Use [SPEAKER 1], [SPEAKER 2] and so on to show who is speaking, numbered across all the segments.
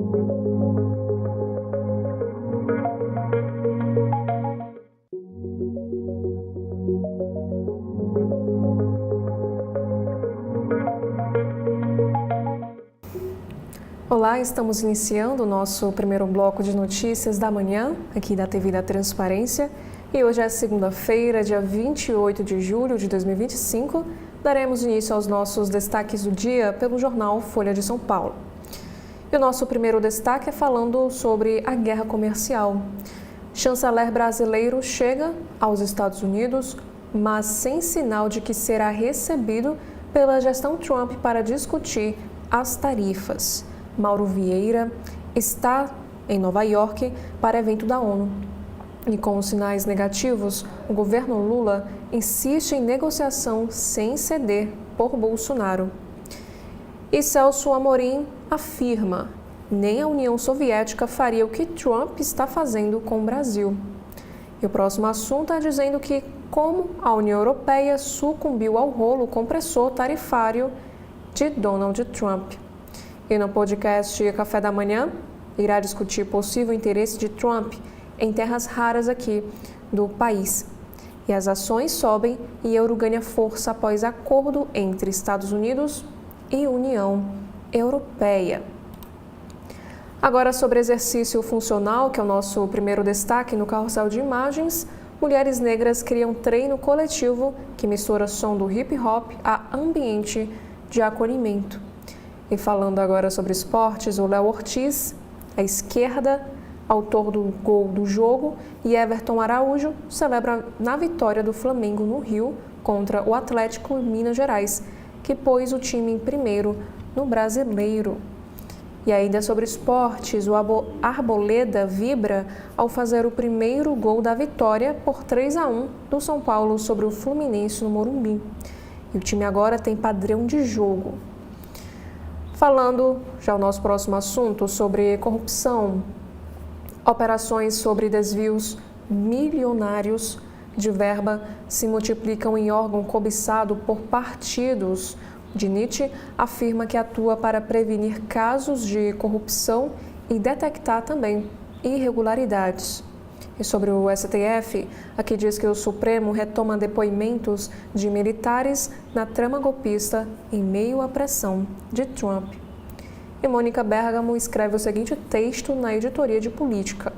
[SPEAKER 1] Olá, estamos iniciando o nosso primeiro bloco de notícias da manhã, aqui da TV da Transparência. E hoje é segunda-feira, dia 28 de julho de 2025. Daremos início aos nossos destaques do dia pelo jornal Folha de São Paulo. E o nosso primeiro destaque é falando sobre a guerra comercial. Chanceler brasileiro chega aos Estados Unidos, mas sem sinal de que será recebido pela gestão Trump para discutir as tarifas. Mauro Vieira está em Nova York para evento da ONU. E com os sinais negativos, o governo Lula insiste em negociação sem ceder por Bolsonaro. E Celso Amorim afirma: nem a União Soviética faria o que Trump está fazendo com o Brasil. E o próximo assunto é dizendo que como a União Europeia sucumbiu ao rolo compressor tarifário de Donald Trump. E no podcast Café da Manhã, irá discutir possível interesse de Trump em terras raras aqui do país. E as ações sobem e euro ganha força após acordo entre Estados Unidos e União Europeia. Agora sobre exercício funcional, que é o nosso primeiro destaque no carrossel de imagens, mulheres negras criam treino coletivo que mistura som do hip hop a ambiente de acolhimento. E falando agora sobre esportes, o Léo Ortiz, à esquerda, autor do gol do jogo, e Everton Araújo celebra na vitória do Flamengo no Rio contra o Atlético Minas Gerais, que pôs o time em primeiro no Brasileiro. E ainda sobre esportes, o Arboleda vibra ao fazer o primeiro gol da vitória por 3-1 do São Paulo sobre o Fluminense no Morumbi. E o time agora tem padrão de jogo. Falando já o nosso próximo assunto sobre corrupção, operações sobre desvios milionários de verba se multiplicam em órgão cobiçado por partidos. DINIT afirma que atua para prevenir casos de corrupção e detectar também irregularidades. E sobre o STF, aqui diz que o Supremo retoma depoimentos de militares na trama golpista em meio à pressão de Trump. E Mônica Bergamo escreve o seguinte texto na editoria de política: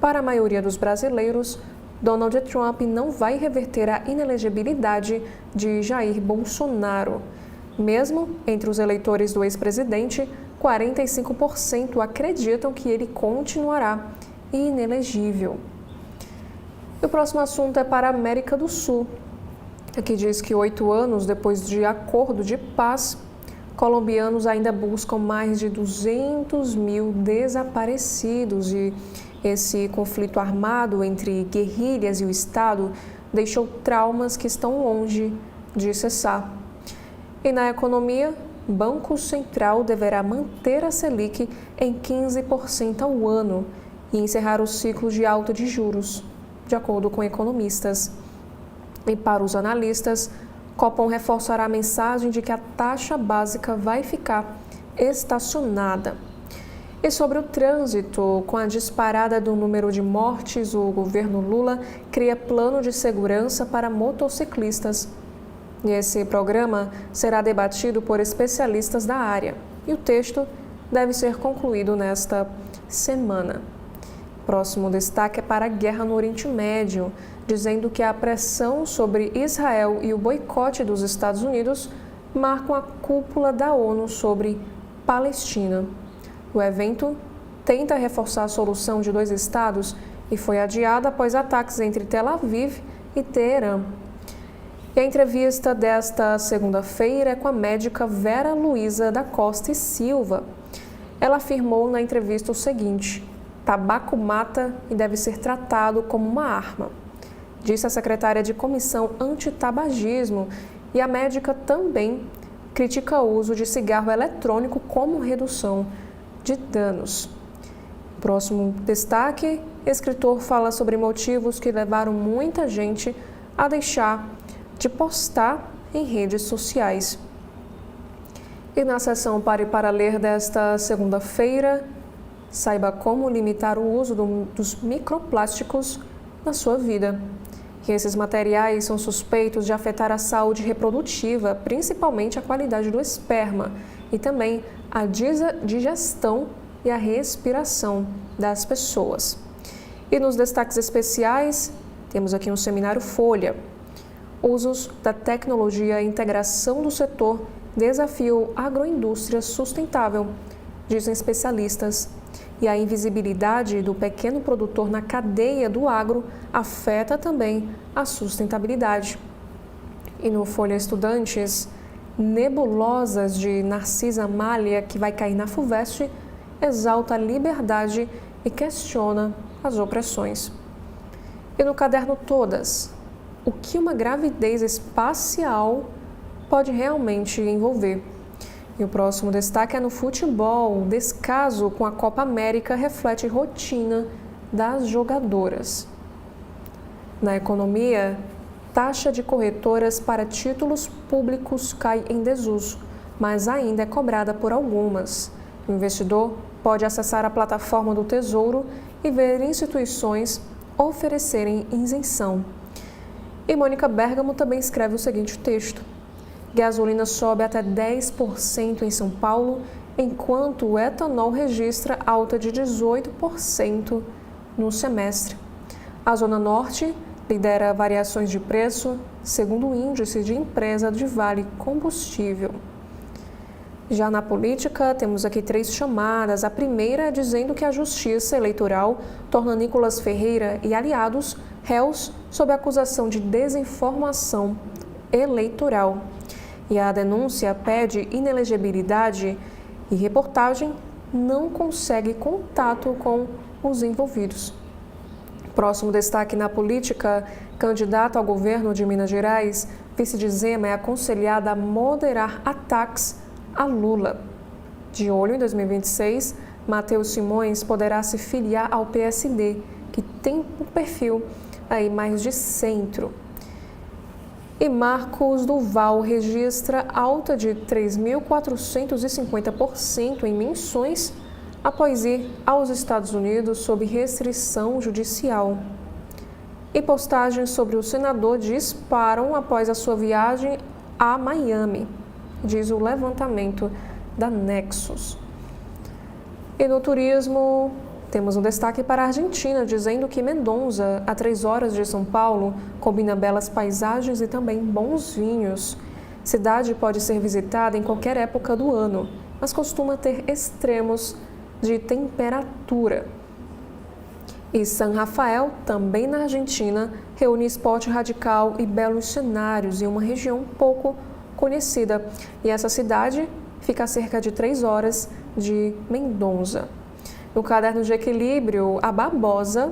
[SPEAKER 1] para a maioria dos brasileiros, Donald Trump não vai reverter a inelegibilidade de Jair Bolsonaro. Mesmo entre os eleitores do ex-presidente, 45% acreditam que ele continuará inelegível. E o próximo assunto é para a América do Sul. Aqui diz que 8 anos depois de acordo de paz, colombianos ainda buscam mais de 200 mil desaparecidos e esse conflito armado entre guerrilhas e o Estado deixou traumas que estão longe de cessar. E na economia, o Banco Central deverá manter a Selic em 15% ao ano e encerrar o ciclo de alta de juros, de acordo com economistas. E para os analistas, Copom reforçará a mensagem de que a taxa básica vai ficar estacionada. E sobre o trânsito, com a disparada do número de mortes, o governo Lula cria plano de segurança para motociclistas. E esse programa será debatido por especialistas da área. E o texto deve ser concluído nesta semana. Próximo destaque é para a guerra no Oriente Médio, dizendo que a pressão sobre Israel e o boicote dos Estados Unidos marcam a cúpula da ONU sobre Palestina. O evento tenta reforçar a solução de 2 estados e foi adiado após ataques entre Tel Aviv e Teherã. E a entrevista desta segunda-feira é com a médica Vera Luísa da Costa e Silva. Ela afirmou na entrevista o seguinte: tabaco mata e deve ser tratado como uma arma, disse a secretária de Comissão Antitabagismo, e a médica também critica o uso de cigarro eletrônico como redução de danos. Próximo destaque, escritor fala sobre motivos que levaram muita gente a deixar de postar em redes sociais. E na seção Pare para Ler desta segunda-feira, Saiba como limitar o uso dos microplásticos na sua vida. E esses materiais são suspeitos de afetar a saúde reprodutiva, principalmente a qualidade do esperma, e também a digestão e a respiração das pessoas. E nos destaques especiais, temos aqui no Seminário Folha: usos da tecnologia e integração do setor desafio agroindústria sustentável, dizem especialistas. E a invisibilidade do pequeno produtor na cadeia do agro afeta também a sustentabilidade. E no Folha Estudantes, nebulosas de Narcisa Malha, que vai cair na FUVEST, exalta a liberdade e questiona as opressões. E no caderno Todas, o que uma gravidez espacial pode realmente envolver. E o próximo destaque é no futebol. Descaso com a Copa América reflete rotina das jogadoras. Na economia, taxa de corretoras para títulos públicos cai em desuso, mas ainda é cobrada por algumas. O investidor pode acessar a plataforma do Tesouro e ver instituições oferecerem isenção. E Mônica Bergamo também escreve o seguinte texto: gasolina sobe até 10% em São Paulo, enquanto o etanol registra alta de 18% no semestre. A Zona Norte lidera variações de preço, segundo o índice de empresa de Vale Combustível. Já na política, temos aqui 3 chamadas. A primeira dizendo que a Justiça Eleitoral torna Nicolas Ferreira e aliados réus sob acusação de desinformação eleitoral. E a denúncia pede inelegibilidade e reportagem não consegue contato com os envolvidos. Próximo destaque na política: candidato ao governo de Minas Gerais, vice de Zema é aconselhada a moderar ataques a Lula. De olho em 2026, Matheus Simões poderá se filiar ao PSD, que tem um perfil aí mais de centro. E Marcos Duval registra alta de 3.450% em menções após ir aos Estados Unidos sob restrição judicial. E postagens sobre o senador disparam após a sua viagem a Miami, diz o levantamento da Nexus. E no turismo, temos um destaque para a Argentina, dizendo que Mendoza, a 3 horas de São Paulo, combina belas paisagens e também bons vinhos. Cidade pode ser visitada em qualquer época do ano, mas costuma ter extremos de temperatura. E San Rafael, também na Argentina, reúne esporte radical e belos cenários em uma região pouco conhecida. E essa cidade fica a cerca de 3 horas de Mendoza. No caderno de equilíbrio, a babosa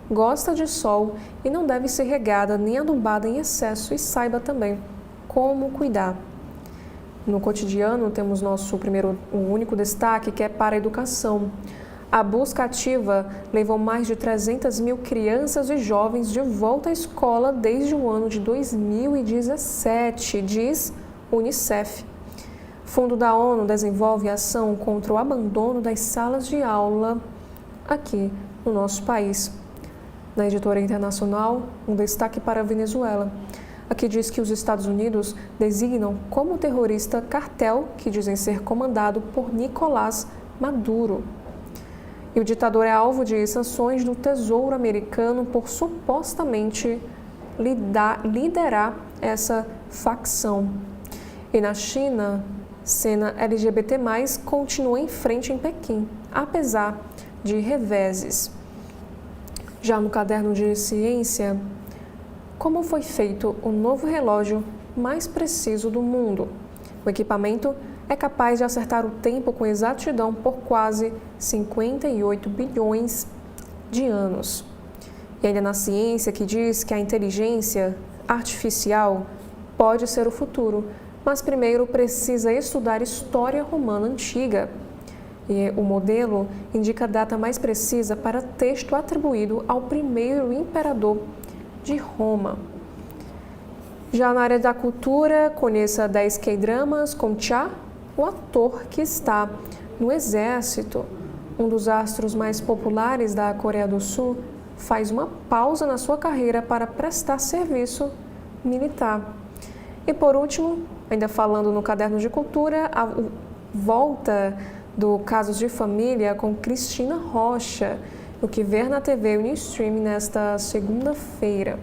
[SPEAKER 1] gosta de sol e não deve ser regada nem adubada em excesso, e saiba também como cuidar. No cotidiano, temos o único destaque, que é para a educação. A busca ativa levou mais de 300 mil crianças e jovens de volta à escola desde o ano de 2017, diz Unicef. Fundo da ONU desenvolve ação contra o abandono das salas de aula aqui no nosso país. Na editora internacional, um destaque para a Venezuela. Aqui diz que os Estados Unidos designam como terrorista cartel que dizem ser comandado por Nicolás Maduro. E o ditador é alvo de sanções do Tesouro americano por supostamente liderar essa facção. E na China, cena LGBT+, continua em frente em Pequim, apesar de reveses. Já no caderno de ciência, como foi feito o novo relógio mais preciso do mundo? O equipamento é capaz de acertar o tempo com exatidão por quase 58 bilhões de anos. E ainda na ciência, que diz que a inteligência artificial pode ser o futuro, mas primeiro precisa estudar história romana antiga. E o modelo indica a data mais precisa para texto atribuído ao primeiro imperador de Roma. Já na área da cultura, conheça 10 K-dramas com Cha, o ator que está no exército. um dos astros mais populares da Coreia do Sul, faz uma pausa na sua carreira para prestar serviço militar. E por último, ainda falando no Caderno de Cultura, a volta do Casos de Família com Cristina Rocha, o que ver na TV Unistream nesta segunda-feira.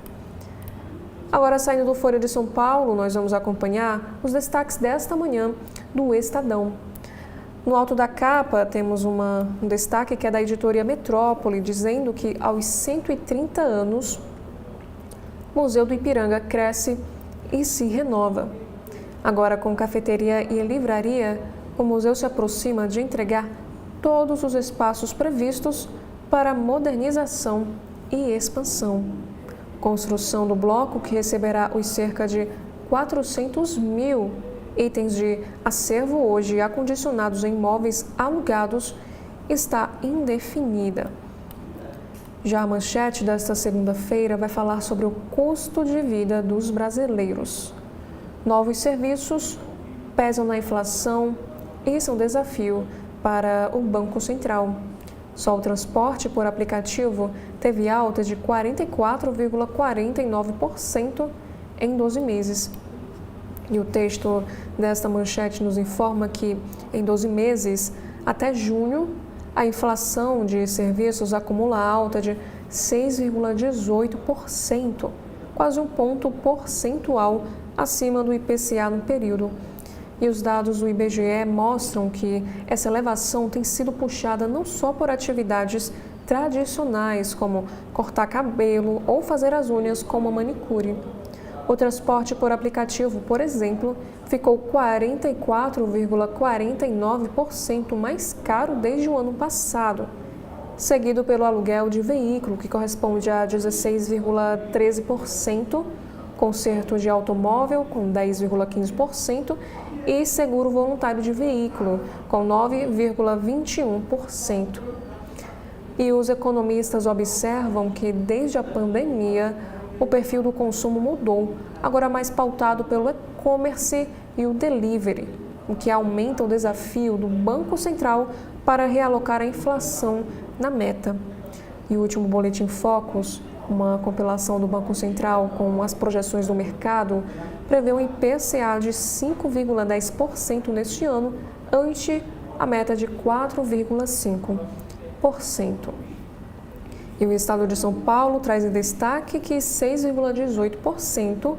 [SPEAKER 1] Agora, saindo do Folha de São Paulo, nós vamos acompanhar os destaques desta manhã do Estadão. No alto da capa, temos um destaque que é da editoria Metrópole, dizendo que aos 130 anos, o Museu do Ipiranga cresce e se renova. Agora, com cafeteria e livraria, o museu se aproxima de entregar todos os espaços previstos para modernização e expansão. Construção do bloco, que receberá os cerca de 400 mil itens de acervo hoje acondicionados em imóveis alugados, está indefinida. Já a manchete desta segunda-feira vai falar sobre o custo de vida dos brasileiros. Novos serviços pesam na inflação e são um desafio para o Banco Central. Só o transporte por aplicativo teve alta de 44,49% em 12 meses. E o texto desta manchete nos informa que, em 12 meses, até junho, a inflação de serviços acumula alta de 6,18%, quase um ponto percentual acima do IPCA no período. E os dados do IBGE mostram que essa elevação tem sido puxada não só por atividades tradicionais, como cortar cabelo ou fazer as unhas, como a manicure. O transporte por aplicativo, por exemplo, ficou 44,49% mais caro desde o ano passado, seguido pelo aluguel de veículo, que corresponde a 16,13%, conserto de automóvel, com 10,15%, e seguro voluntário de veículo, com 9,21%. E os economistas observam que, desde a pandemia, o perfil do consumo mudou, agora mais pautado pelo e-commerce e o delivery, o que aumenta o desafio do Banco Central para realocar a inflação na meta. E o último Boletim Focus, uma compilação do Banco Central com as projeções do mercado, prevê um IPCA de 5,10% neste ano, ante a meta de 4,5%. E o Estado de São Paulo traz em destaque que 6,18%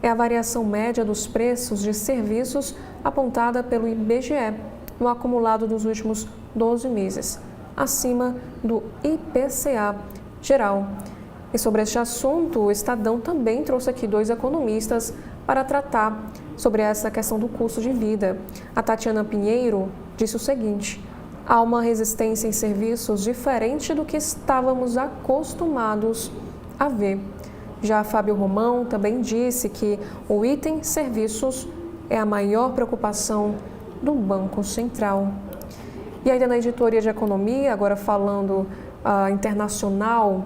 [SPEAKER 1] é a variação média dos preços de serviços apontada pelo IBGE no acumulado dos últimos 12 meses, acima do IPCA geral. E sobre este assunto, o Estadão também trouxe aqui dois economistas para tratar sobre essa questão do custo de vida. A Tatiana Pinheiro disse o seguinte: há uma resistência em serviços diferente do que estávamos acostumados a ver. Já Fábio Romão também disse que o item serviços é a maior preocupação do Banco Central. E ainda na editoria de economia, agora falando internacional,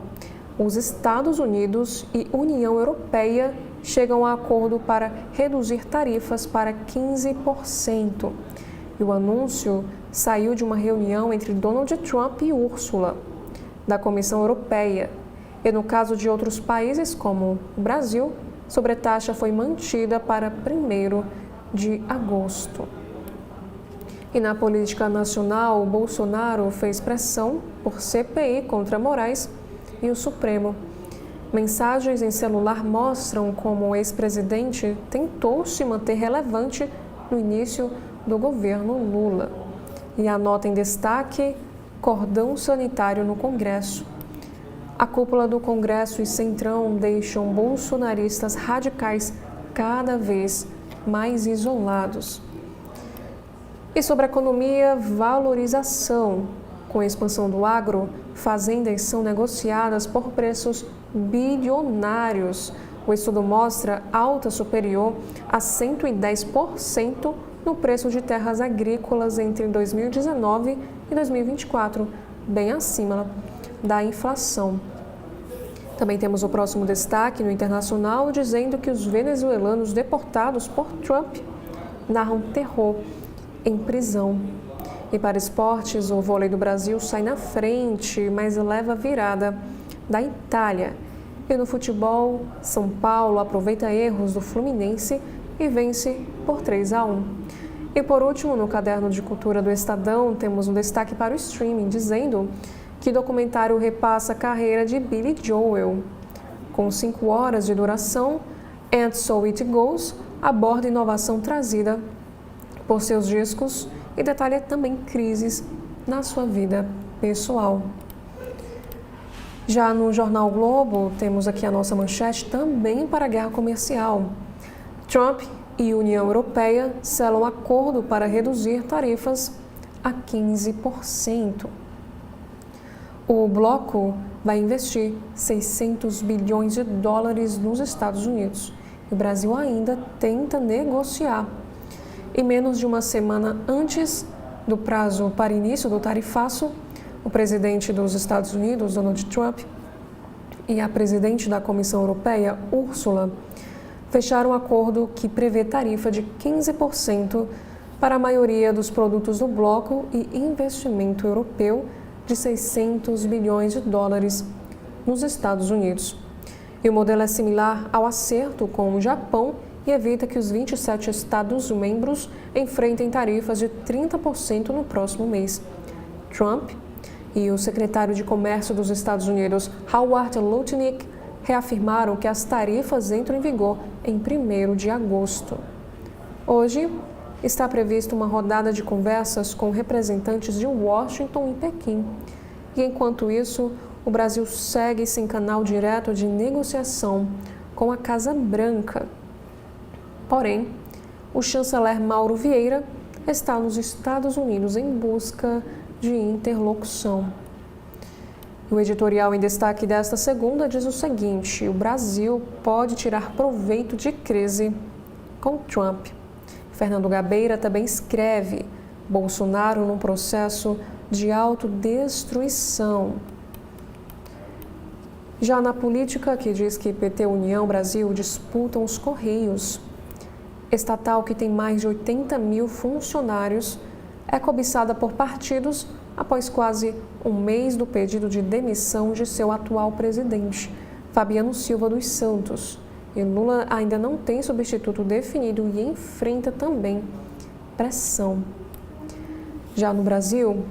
[SPEAKER 1] os Estados Unidos e União Europeia chegam a acordo para reduzir tarifas para 15%. E o anúncio saiu de uma reunião entre Donald Trump e Ursula, da Comissão Europeia. E no caso de outros países, como o Brasil, a sobretaxa foi mantida para 1º de agosto. E na política nacional, Bolsonaro fez pressão por CPI contra Moraes e o Supremo. Mensagens em celular mostram como o ex-presidente tentou se manter relevante no início do governo Lula. E a nota em destaque: cordão sanitário no Congresso. A cúpula do Congresso e Centrão deixam bolsonaristas radicais cada vez mais isolados. E sobre a economia, valorização. Com a expansão do agro, fazendas são negociadas por preços bilionários. O estudo mostra alta superior a 110% no preço de terras agrícolas entre 2019 e 2024, bem acima da inflação. Também temos o próximo destaque no internacional, dizendo que os venezuelanos deportados por Trump narram terror em prisão. E para esportes, o vôlei do Brasil sai na frente, mas leva virada da Itália. E no futebol, São Paulo aproveita erros do Fluminense e vence por 3-1. E por último, no caderno de cultura do Estadão, temos um destaque para o streaming, dizendo que documentário repassa a carreira de Billy Joel. Com 5 horas de duração, And So It Goes aborda inovação trazida por seus discos e detalha também crises na sua vida pessoal. Já no Jornal Globo, temos aqui a nossa manchete também para a guerra comercial. Trump e União Europeia selam acordo para reduzir tarifas a 15%. O bloco vai investir 600 bilhões de dólares nos Estados Unidos. O Brasil ainda tenta negociar. E menos de uma semana antes do prazo para início do tarifaço, o presidente dos Estados Unidos, Donald Trump, e a presidente da Comissão Europeia, Ursula, fecharam um acordo que prevê tarifa de 15% para a maioria dos produtos do bloco e investimento europeu de 600 bilhões de dólares nos Estados Unidos. E o modelo é similar ao acerto com o Japão e evita que os 27 Estados-membros enfrentem tarifas de 30% no próximo mês. Trump e o secretário de Comércio dos Estados Unidos, Howard Lutnick, reafirmaram que as tarifas entram em vigor em 1º de agosto. Hoje, está prevista uma rodada de conversas com representantes de Washington e Pequim. E enquanto isso, o Brasil segue sem canal direto de negociação com a Casa Branca. Porém, o chanceler Mauro Vieira está nos Estados Unidos em busca de interlocução. O editorial em destaque desta segunda diz o seguinte: o Brasil pode tirar proveito de crise com Trump. Fernando Gabeira também escreve: Bolsonaro num processo de autodestruição. Já na política, que diz que PT União Brasil disputam os Correios. Estatal que tem mais de 80 mil funcionários é cobiçada por partidos após quase um mês do pedido de demissão de seu atual presidente, Fabiano Silva dos Santos. E Lula ainda não tem substituto definido e enfrenta também pressão. Já no Brasil,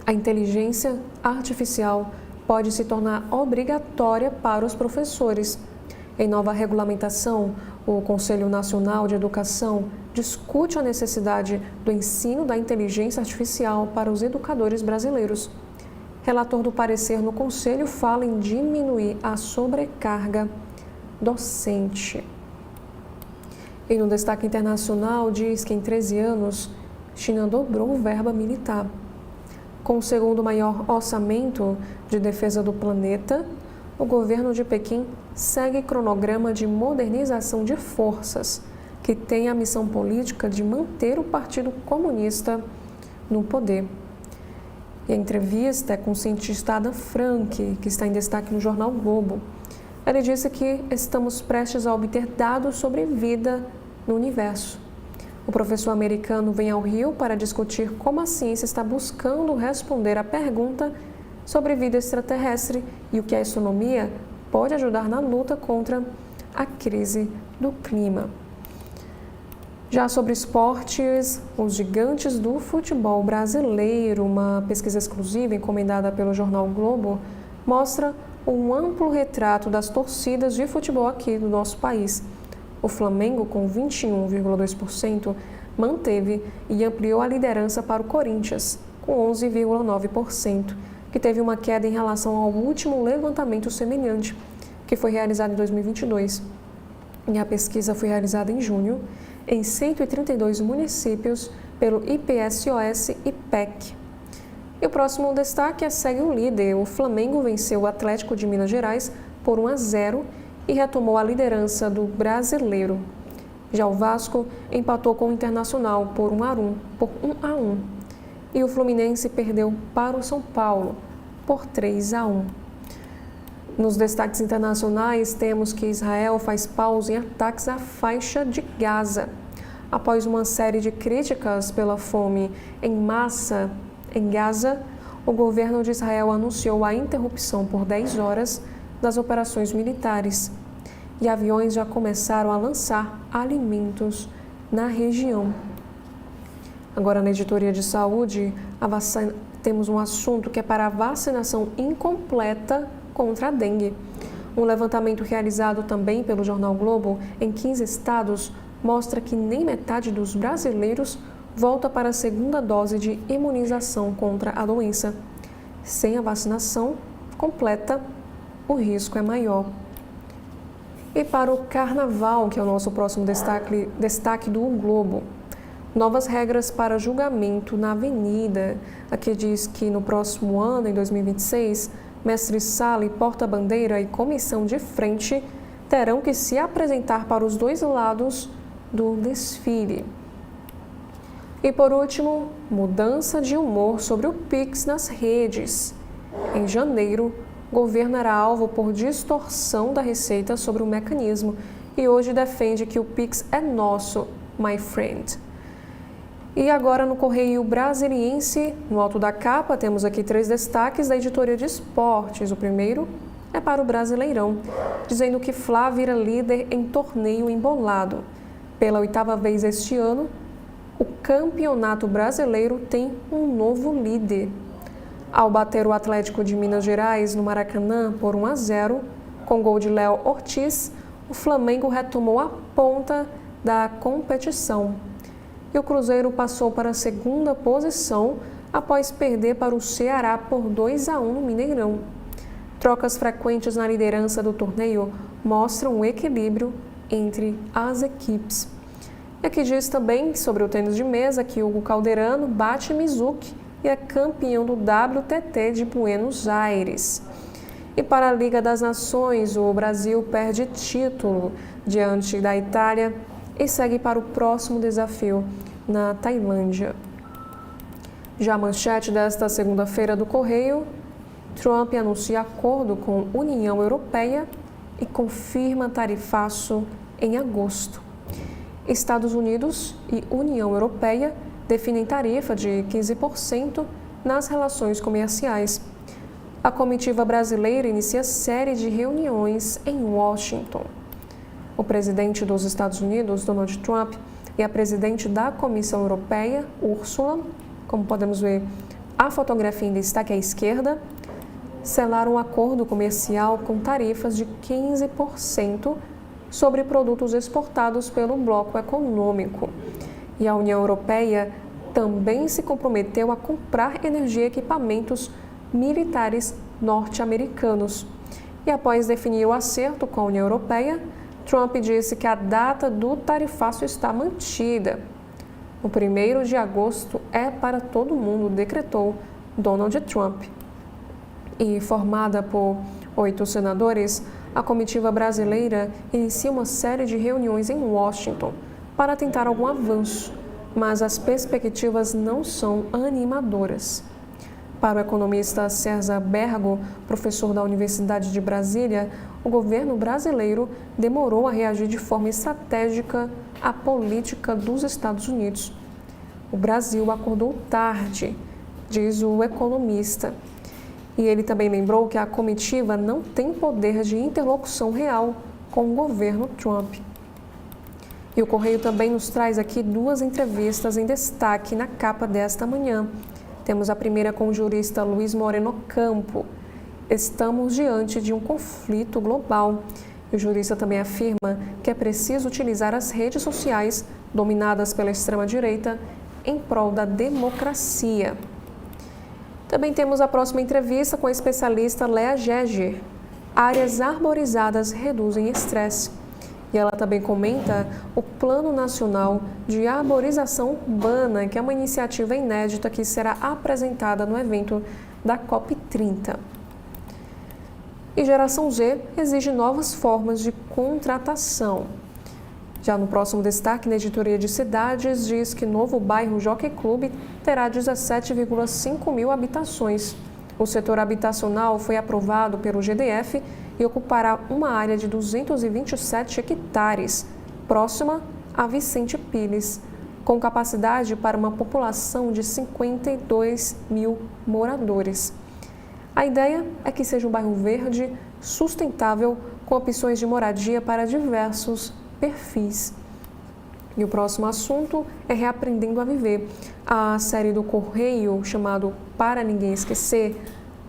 [SPEAKER 1] a inteligência artificial pode se tornar obrigatória para os professores. Em nova regulamentação, o Conselho Nacional de Educação discute a necessidade do ensino da inteligência artificial para os educadores brasileiros. Relator do parecer no Conselho fala em diminuir a sobrecarga docente. E no destaque internacional diz que em 13 anos, China dobrou verba militar. Com o segundo maior orçamento de defesa do planeta, o governo de Pequim segue cronograma de modernização de forças, que tem a missão política de manter o Partido Comunista no poder. E a entrevista é com o cientista Adam Frank, que está em destaque no Jornal Globo. Ele disse que estamos prestes a obter dados sobre vida no universo. O professor americano vem ao Rio para discutir como a ciência está buscando responder à pergunta sobre vida extraterrestre e o que a astronomia pode ajudar na luta contra a crise do clima. Já sobre esportes, os gigantes do futebol brasileiro, uma pesquisa exclusiva encomendada pelo Jornal Globo, mostra um amplo retrato das torcidas de futebol aqui do nosso país. O Flamengo, com 21,2%, manteve e ampliou a liderança para o Corinthians, com 11,9%, que teve uma queda em relação ao último levantamento semelhante, que foi realizado em 2022. E a pesquisa foi realizada em junho, em 132 municípios, pelo IPSOS e PEC. E o próximo destaque segue o líder. O Flamengo venceu o Atlético de Minas Gerais por 1-0 e retomou a liderança do Brasileiro. Já o Vasco empatou com o Internacional por 1-1. E o Fluminense perdeu para o São Paulo por 3-1. Nos destaques internacionais, temos que Israel faz pausa em ataques à faixa de Gaza. Após uma série de críticas pela fome em massa em Gaza, o governo de Israel anunciou a interrupção por 10 horas das operações militares e aviões já começaram a lançar alimentos na região. Agora, na editoria de saúde, temos um assunto que é para a vacinação incompleta contra a dengue. Um levantamento realizado também pelo Jornal Globo em 15 estados mostra que nem metade dos brasileiros volta para a segunda dose de imunização contra a doença. Sem a vacinação completa, o risco é maior. E para o Carnaval, que é o nosso próximo destaque do Globo. Novas regras para julgamento na Avenida. Aqui diz que no próximo ano, em 2026, mestre-sala e porta-bandeira e comissão de frente terão que se apresentar para os dois lados do desfile. E por último, mudança de humor sobre o Pix nas redes. Em janeiro, o governo era alvo por distorção da receita sobre o mecanismo e hoje defende que o Pix é nosso, my friend. E agora no Correio Brasiliense, no alto da capa, temos aqui 3 destaques da editoria de esportes. O primeiro é para o Brasileirão, dizendo que Fla vira líder em torneio embolado. Pela 8ª vez este ano, o Campeonato Brasileiro tem um novo líder. Ao bater o Atlético de Minas Gerais no Maracanã por 1-0, com gol de Léo Ortiz, o Flamengo retomou a ponta da competição. E o Cruzeiro passou para a 2ª posição após perder para o Ceará por 2-1 no Mineirão. Trocas frequentes na liderança do torneio mostram o equilíbrio entre as equipes. E aqui diz também sobre o tênis de mesa que Hugo Calderano bate Mizuki e é campeão do WTT de Buenos Aires. E para a Liga das Nações, o Brasil perde título diante da Itália e segue para o próximo desafio na Tailândia. Já a manchete desta segunda-feira do Correio, Trump anuncia acordo com União Europeia e confirma tarifaço em agosto. Estados Unidos e União Europeia definem tarifa de 15% nas relações comerciais. A comitiva brasileira inicia série de reuniões em Washington. O presidente dos Estados Unidos, Donald Trump, e a presidente da Comissão Europeia, Ursula, como podemos ver, a fotografia em destaque à esquerda, selaram um acordo comercial com tarifas de 15% sobre produtos exportados pelo bloco econômico. E a União Europeia também se comprometeu a comprar energia e equipamentos militares norte-americanos. E após definir o acerto com a União Europeia, Trump disse que a data do tarifaço está mantida. O 1º de agosto é para todo mundo, decretou Donald Trump. E formada por 8 senadores, a comitiva brasileira inicia uma série de reuniões em Washington para tentar algum avanço, mas as perspectivas não são animadoras. Para o economista César Bergo, professor da Universidade de Brasília, o governo brasileiro demorou a reagir de forma estratégica à política dos Estados Unidos. O Brasil acordou tarde, diz o economista. E ele também lembrou que a comitiva não tem poder de interlocução real com o governo Trump. E o Correio também nos traz aqui 2 entrevistas em destaque na capa desta manhã. Temos a primeira com o jurista Luiz Moreno Campo. Estamos diante de um conflito global. E o jurista também afirma que é preciso utilizar as redes sociais, dominadas pela extrema-direita, em prol da democracia. Também temos a próxima entrevista com a especialista Léa Geiger. Áreas arborizadas reduzem estresse. E ela também comenta o Plano Nacional de Arborização Urbana, que é uma iniciativa inédita que será apresentada no evento da COP30. E Geração Z exige novas formas de contratação. Já no próximo destaque, na editoria de cidades, diz que novo bairro Jockey Club terá 17,5 mil habitações. O setor habitacional foi aprovado pelo GDF e ocupará uma área de 227 hectares, próxima a Vicente Pires, com capacidade para uma população de 52 mil moradores. A ideia é que seja um bairro verde, sustentável, com opções de moradia para diversos perfis. E o próximo assunto é Reaprendendo a Viver. A série do Correio, chamado Para Ninguém Esquecer,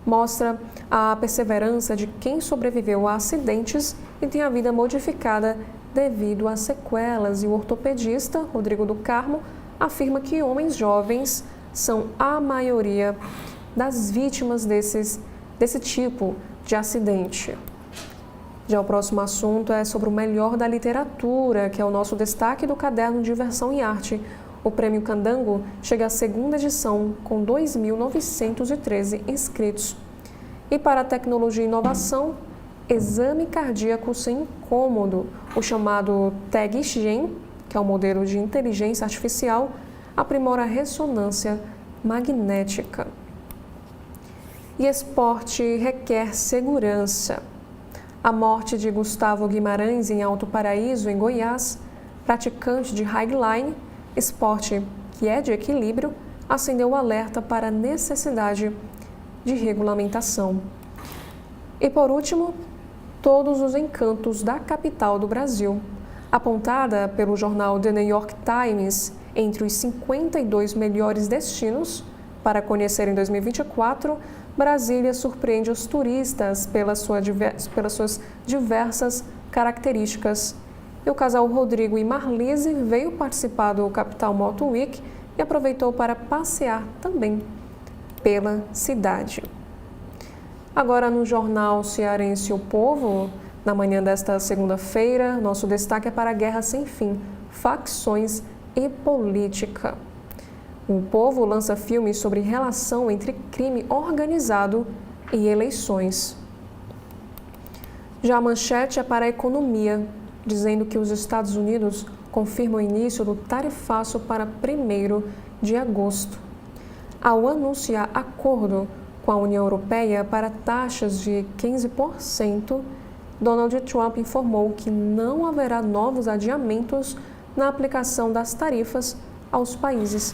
[SPEAKER 1] mostra a perseverança de quem sobreviveu a acidentes e tem a vida modificada devido a sequelas. E o ortopedista Rodrigo do Carmo afirma que homens jovens são a maioria das vítimas desse tipo de acidente. Já o próximo assunto é sobre o melhor da literatura, que é o nosso destaque do caderno Diversão e Arte. O Prêmio Candango chega à segunda edição, com 2.913 inscritos. E para a tecnologia e inovação, exame cardíaco sem incômodo, o chamado TEG-Gen, que é um modelo de inteligência artificial, aprimora a ressonância magnética. E esporte requer segurança. A morte de Gustavo Guimarães em Alto Paraíso, em Goiás, praticante de highline, esporte que é de equilíbrio, acendeu o alerta para a necessidade de regulamentação. E por último, todos os encantos da capital do Brasil. Apontada pelo jornal The New York Times entre os 52 melhores destinos para conhecer em 2024, Brasília surpreende os turistas pelas suas diversas características. E o casal Rodrigo e Marlise veio participar do Capital Moto Week e aproveitou para passear também pela cidade. Agora no jornal cearense O Povo, na manhã desta segunda-feira, nosso destaque é para a Guerra Sem Fim, facções e política. O Povo lança filme sobre relação entre crime organizado e eleições. Já a manchete é para a economia, dizendo que os Estados Unidos confirmam o início do tarifaço para 1º de agosto. Ao anunciar acordo com a União Europeia para taxas de 15%, Donald Trump informou que não haverá novos adiamentos na aplicação das tarifas aos países.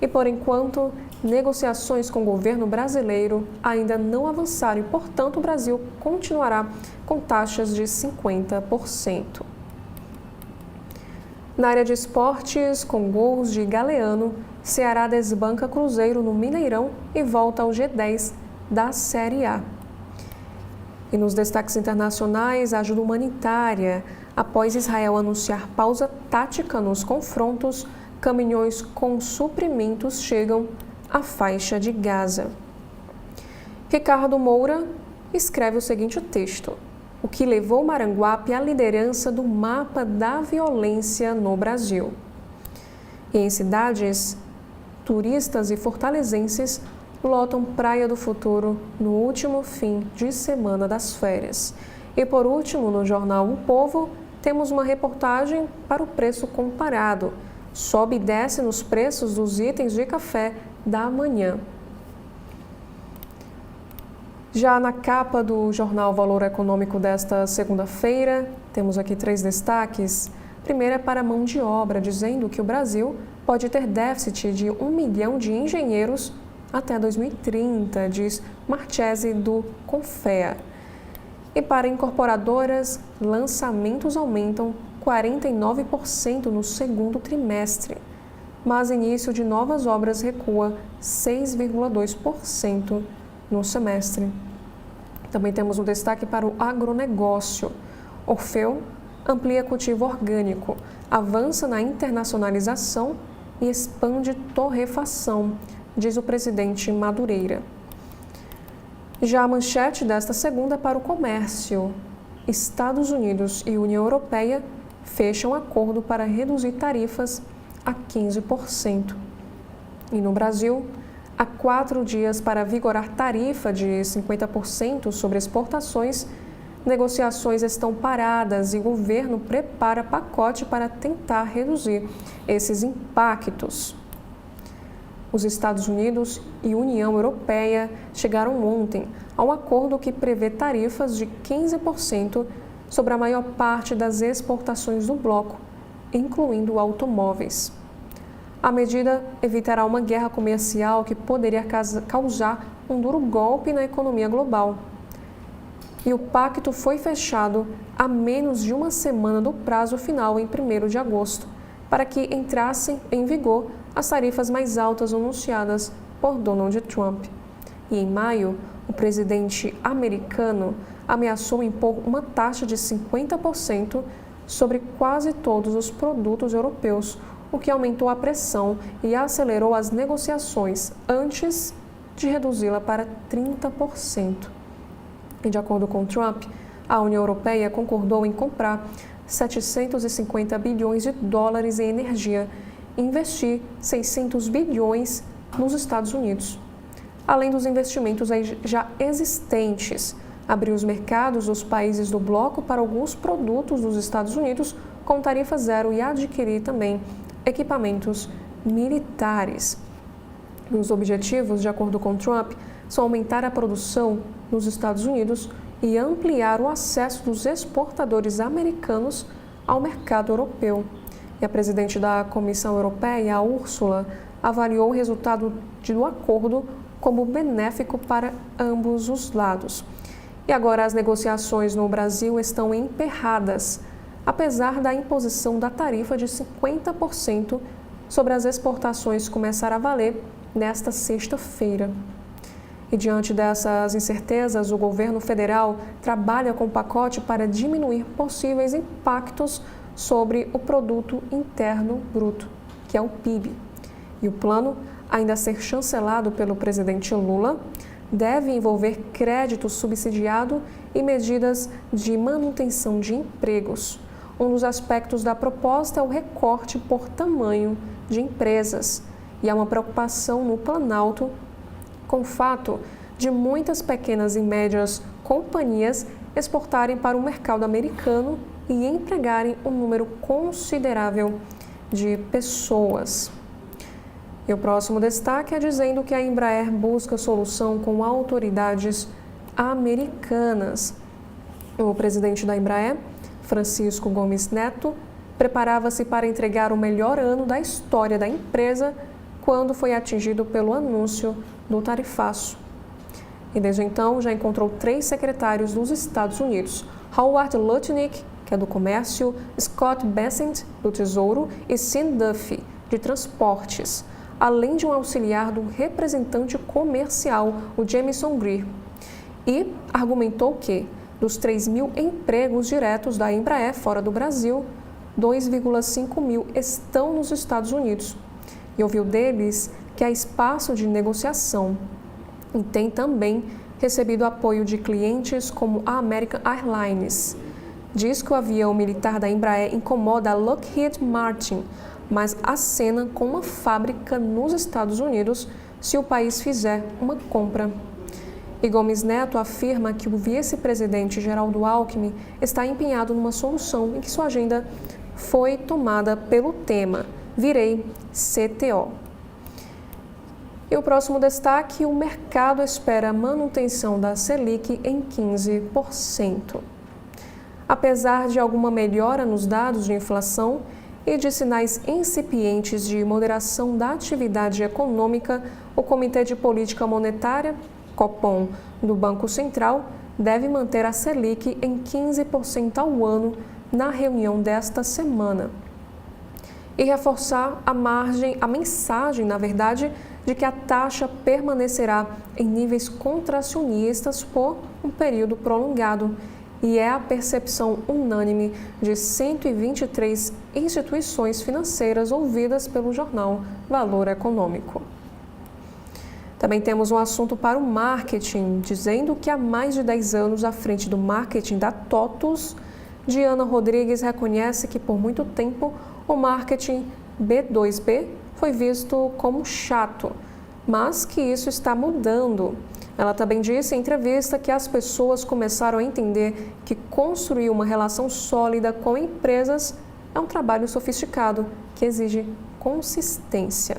[SPEAKER 1] E, por enquanto, negociações com o governo brasileiro ainda não avançaram e, portanto, o Brasil continuará com taxas de 50%. Na área de esportes, com gols de Galeano, Ceará desbanca Cruzeiro no Mineirão e volta ao G10 da Série A. E nos destaques internacionais, a ajuda humanitária. Após Israel anunciar pausa tática nos confrontos, caminhões com suprimentos chegam à faixa de Gaza. Ricardo Moura escreve o seguinte texto: o que levou Maranguape à liderança do mapa da violência no Brasil. E em cidades, turistas e fortalezenses lotam Praia do Futuro no último fim de semana das férias. E por último, no jornal O Povo, temos uma reportagem para o preço comparado. Sobe e desce nos preços dos itens de café da manhã. Já na capa do jornal Valor Econômico desta segunda-feira, temos aqui 3 destaques. Primeiro é para a mão de obra, dizendo que o Brasil pode ter déficit de 1 milhão de engenheiros até 2030, diz Marchese do Confea. E para incorporadoras, lançamentos aumentam 49% no segundo trimestre, mas início de novas obras recua 6,2% no semestre. Também temos um destaque para o agronegócio. Orfeu amplia cultivo orgânico, avança na internacionalização e expande torrefação, diz o presidente Madureira. Já a manchete desta segunda é para o comércio. Estados Unidos e União Europeia fecham acordo para reduzir tarifas a 15%. E no Brasil, há 4 dias para vigorar tarifa de 50% sobre exportações, negociações estão paradas e o governo prepara pacote para tentar reduzir esses impactos. Os Estados Unidos e União Europeia chegaram ontem ao acordo que prevê tarifas de 15% sobre a maior parte das exportações do bloco, incluindo automóveis. A medida evitará uma guerra comercial que poderia causar um duro golpe na economia global. E o pacto foi fechado a menos de uma semana do prazo final, em 1º de agosto, para que entrassem em vigor as tarifas mais altas anunciadas por Donald Trump. E em maio, o presidente americano ameaçou impor uma taxa de 50% sobre quase todos os produtos europeus, o que aumentou a pressão e acelerou as negociações antes de reduzi-la para 30%. E de acordo com Trump, a União Europeia concordou em comprar 750 bilhões de dólares em energia e investir 600 bilhões nos Estados Unidos. Além dos investimentos já existentes, abrir os mercados dos países do bloco para alguns produtos dos Estados Unidos com tarifa zero e adquirir também equipamentos militares. Os objetivos, de acordo com Trump, são aumentar a produção nos Estados Unidos e ampliar o acesso dos exportadores americanos ao mercado europeu. E a presidente da Comissão Europeia, a Ursula, avaliou o resultado do acordo como benéfico para ambos os lados. E agora as negociações no Brasil estão emperradas, apesar da imposição da tarifa de 50% sobre as exportações começar a valer nesta sexta-feira. E diante dessas incertezas, o governo federal trabalha com um pacote para diminuir possíveis impactos sobre o Produto Interno Bruto, que é o PIB. E o plano, ainda a ser chancelado pelo presidente Lula, deve envolver crédito subsidiado e medidas de manutenção de empregos. Um dos aspectos da proposta é o recorte por tamanho de empresas. E há uma preocupação no Planalto com o fato de muitas pequenas e médias companhias exportarem para o mercado americano e empregarem um número considerável de pessoas. E o próximo destaque é dizendo que a Embraer busca solução com autoridades americanas. O presidente da Embraer, Francisco Gomes Neto, preparava-se para entregar o melhor ano da história da empresa quando foi atingido pelo anúncio do tarifaço. E desde então já encontrou 3 secretários dos Estados Unidos, Howard Lutnick, que é do Comércio, Scott Bessent, do Tesouro, e Sean Duffy, de Transportes, além de um auxiliar do representante comercial, o Jameson Greer. E argumentou que, dos 3.000 empregos diretos da Embraer fora do Brasil, 2,5 mil estão nos Estados Unidos. E ouviu deles que há espaço de negociação e tem também recebido apoio de clientes como a American Airlines. Diz que o avião militar da Embraer incomoda a Lockheed Martin, mas acena com uma fábrica nos Estados Unidos se o país fizer uma compra. E Gomes Neto afirma que o vice-presidente Geraldo Alckmin está empenhado numa solução em que sua agenda foi tomada pelo tema Virei CTO. E o próximo destaque, o mercado espera a manutenção da Selic em 15%. Apesar de alguma melhora nos dados de inflação e de sinais incipientes de moderação da atividade econômica, o Comitê de Política Monetária, Copom, do Banco Central, deve manter a Selic em 15% ao ano na reunião desta semana. E reforçar a mensagem, de que a taxa permanecerá em níveis contracionistas por um período prolongado. E é a percepção unânime de 123 instituições financeiras ouvidas pelo jornal Valor Econômico. Também temos um assunto para o marketing, dizendo que há mais de 10 anos à frente do marketing da TOTUS, Diana Rodrigues reconhece que por muito tempo o marketing B2B foi visto como chato, mas que isso está mudando. Ela também disse em entrevista que as pessoas começaram a entender que construir uma relação sólida com empresas é um trabalho sofisticado que exige consistência.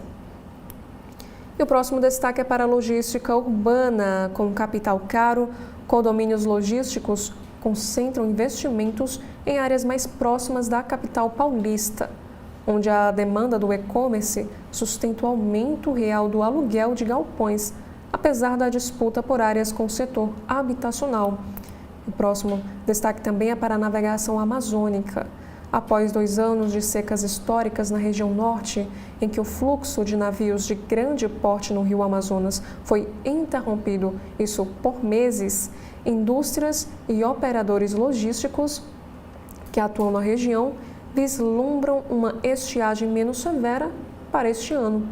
[SPEAKER 1] E o próximo destaque é para a logística urbana. Com capital caro, condomínios logísticos concentram investimentos em áreas mais próximas da capital paulista. onde a demanda do e-commerce sustenta o aumento real do aluguel de galpões, apesar da disputa por áreas com o setor habitacional. O próximo destaque também é para a navegação amazônica. Após 2 anos de secas históricas na região norte, em que o fluxo de navios de grande porte no rio Amazonas foi interrompido, isso por meses, indústrias e operadores logísticos que atuam na região vislumbram uma estiagem menos severa para este ano.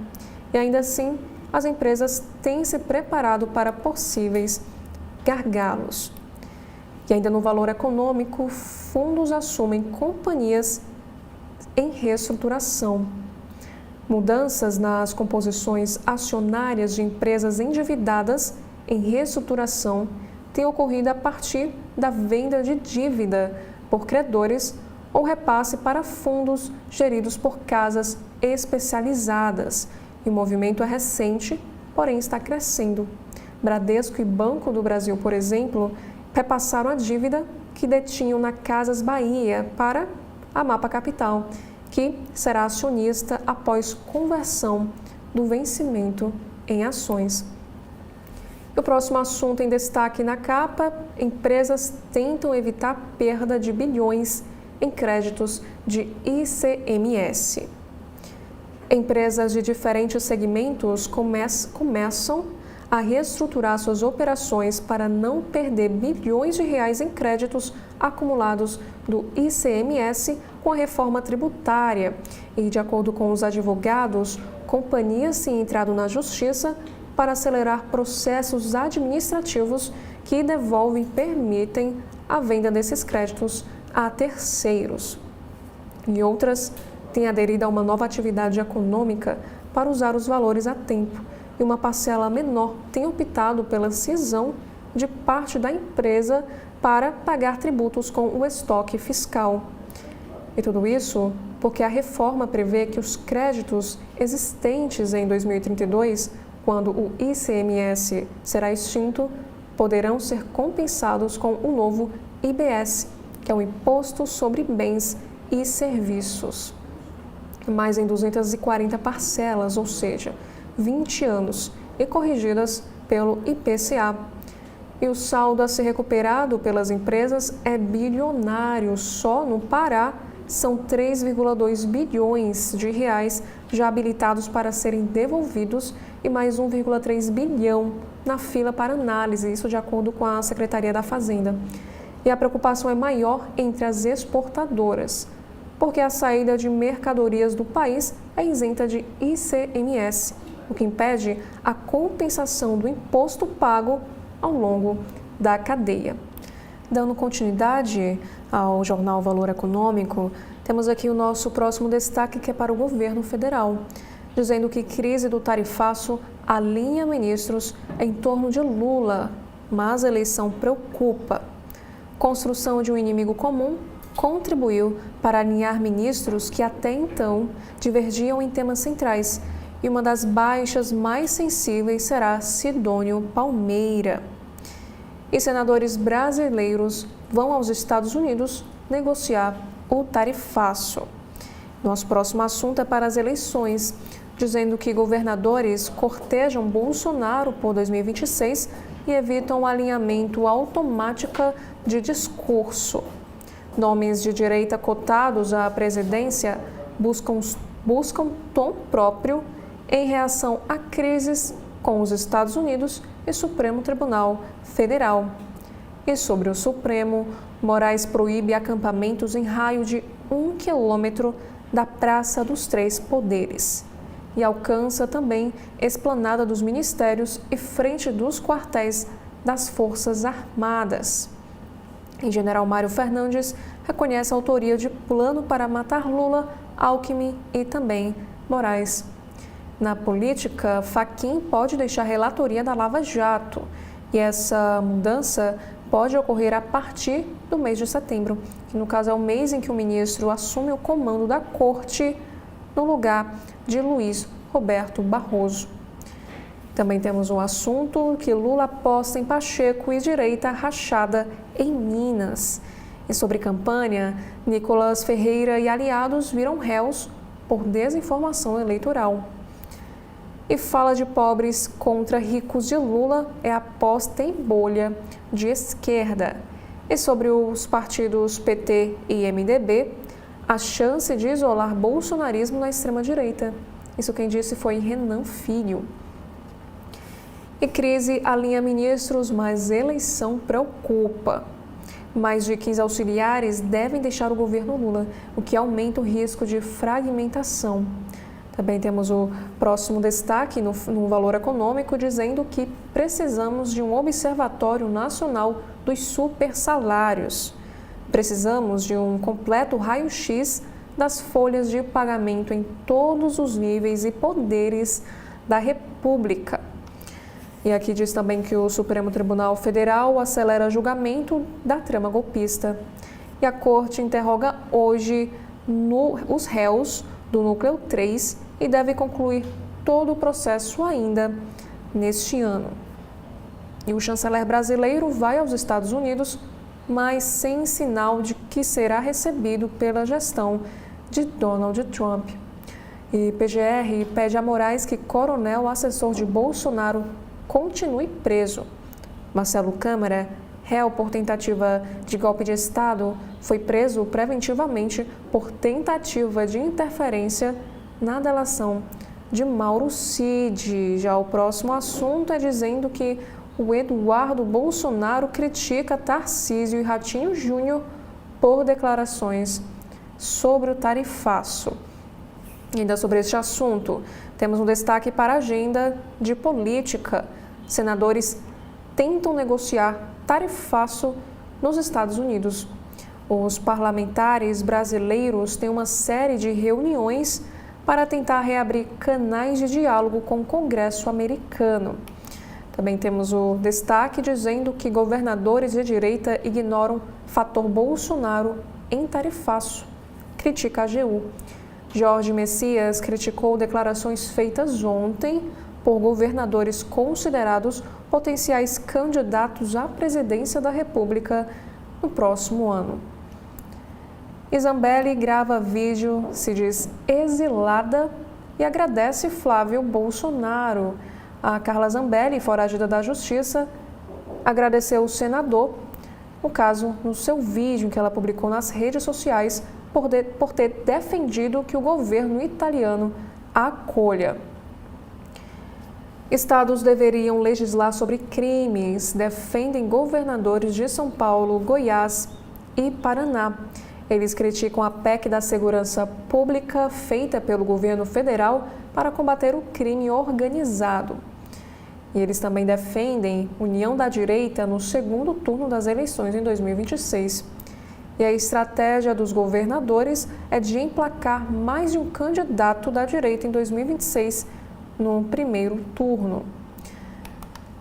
[SPEAKER 1] E ainda assim, as empresas têm se preparado para possíveis gargalos. E ainda no valor econômico, fundos assumem companhias em reestruturação. Mudanças nas composições acionárias de empresas endividadas em reestruturação têm ocorrido a partir da venda de dívida por credores ou repasse para fundos geridos por casas especializadas. E o movimento é recente, porém está crescendo. Bradesco e Banco do Brasil, por exemplo, repassaram a dívida que detinham na Casas Bahia para a Mapa Capital, que será acionista após conversão do vencimento em ações. E o próximo assunto em destaque na capa: empresas tentam evitar perda de bilhões em créditos de ICMS. Empresas de diferentes segmentos começam a reestruturar suas operações para não perder bilhões de reais em créditos acumulados do ICMS com a reforma tributária. E, de acordo com os advogados, companhias têm entrado na justiça para acelerar processos administrativos que devolvem e permitem a venda desses créditos a terceiros. E outras têm aderido a uma nova atividade econômica para usar os valores a tempo. E uma parcela menor tem optado pela cisão de parte da empresa para pagar tributos com o estoque fiscal. E tudo isso porque a reforma prevê que os créditos existentes em 2032, quando o ICMS será extinto, poderão ser compensados com o novo IBS, que é o Imposto sobre Bens e Serviços. Mais em 240 parcelas, ou seja, 20 anos, e corrigidas pelo IPCA. E o saldo a ser recuperado pelas empresas é bilionário. Só no Pará são 3,2 bilhões de reais já habilitados para serem devolvidos e mais 1,3 bilhão na fila para análise, isso de acordo com a Secretaria da Fazenda. E a preocupação é maior entre as exportadoras, porque a saída de mercadorias do país é isenta de ICMS, o que impede a compensação do imposto pago ao longo da cadeia. Dando continuidade ao jornal Valor Econômico, temos aqui o nosso próximo destaque, que é para o governo federal, dizendo que crise do tarifaço alinha ministros em torno de Lula, mas a eleição preocupa. Construção de um inimigo comum contribuiu para alinhar ministros que até então divergiam em temas centrais, e uma das baixas mais sensíveis será Sidônio Palmeira. E senadores brasileiros vão aos Estados Unidos negociar o tarifaço. Nosso próximo assunto é para as eleições, dizendo que governadores cortejam Bolsonaro por 2026 e evitam o alinhamento automático de discurso. Nomes de direita cotados à presidência buscam tom próprio em reação a crises com os Estados Unidos e Supremo Tribunal Federal. E sobre o Supremo, Moraes proíbe acampamentos em raio de 1 quilômetro da Praça dos Três Poderes e alcança também esplanada dos ministérios e frente dos quartéis das Forças Armadas. E General Mário Fernandes reconhece a autoria de plano para matar Lula, Alckmin e também Moraes. Na política, Fachin pode deixar a relatoria da Lava Jato, e essa mudança pode ocorrer a partir do mês de setembro, que no caso é o mês em que o ministro assume o comando da corte no lugar de Luiz Roberto Barroso. Também temos um assunto que Lula aposta em Pacheco e direita rachada em Minas. E sobre campanha, Nicolas Ferreira e aliados viram réus por desinformação eleitoral. E fala de pobres contra ricos de Lula é aposta em bolha de esquerda. E sobre os partidos PT e MDB, a chance de isolar bolsonarismo na extrema-direita. Isso quem disse foi Renan Filho. E crise alinha ministros, mas eleição preocupa. Mais de 15 auxiliares devem deixar o governo Lula, o que aumenta o risco de fragmentação. Também temos o próximo destaque no Valor Econômico, dizendo que precisamos de um observatório nacional dos supersalários. Precisamos de um completo raio-x das folhas de pagamento em todos os níveis e poderes da República. E aqui diz também que o Supremo Tribunal Federal acelera julgamento da trama golpista. E a Corte interroga hoje os réus do Núcleo 3 e deve concluir todo o processo ainda neste ano. E o chanceler brasileiro vai aos Estados Unidos, mas sem sinal de que será recebido pela gestão de Donald Trump. E PGR pede a Moraes que coronel assessor de Bolsonaro continue preso. Marcelo Câmara, réu por tentativa de golpe de Estado, foi preso preventivamente por tentativa de interferência na delação de Mauro Cid. Já o próximo assunto é dizendo que o Eduardo Bolsonaro critica Tarcísio e Ratinho Júnior por declarações sobre o tarifaço. E ainda sobre este assunto, temos um destaque para a agenda de política. Senadores tentam negociar tarifaço nos Estados Unidos. Os parlamentares brasileiros têm uma série de reuniões para tentar reabrir canais de diálogo com o Congresso americano. Também temos o destaque dizendo que governadores de direita ignoram fator Bolsonaro em tarifaço. Critica a AGU. Jorge Messias criticou declarações feitas ontem por governadores considerados potenciais candidatos à presidência da República no próximo ano. Zambelli grava vídeo, se diz exilada e agradece Flávio Bolsonaro. A Carla Zambelli, foragida da Justiça, agradeceu o senador, no caso, no seu vídeo que ela publicou nas redes sociais, por ter defendido que o governo italiano a acolha. Estados deveriam legislar sobre crimes, defendem governadores de São Paulo, Goiás e Paraná. Eles criticam a PEC da segurança pública feita pelo governo federal para combater o crime organizado. E eles também defendem união da direita no segundo turno das eleições em 2026. E a estratégia dos governadores é de emplacar mais de um candidato da direita em 2026, no primeiro turno.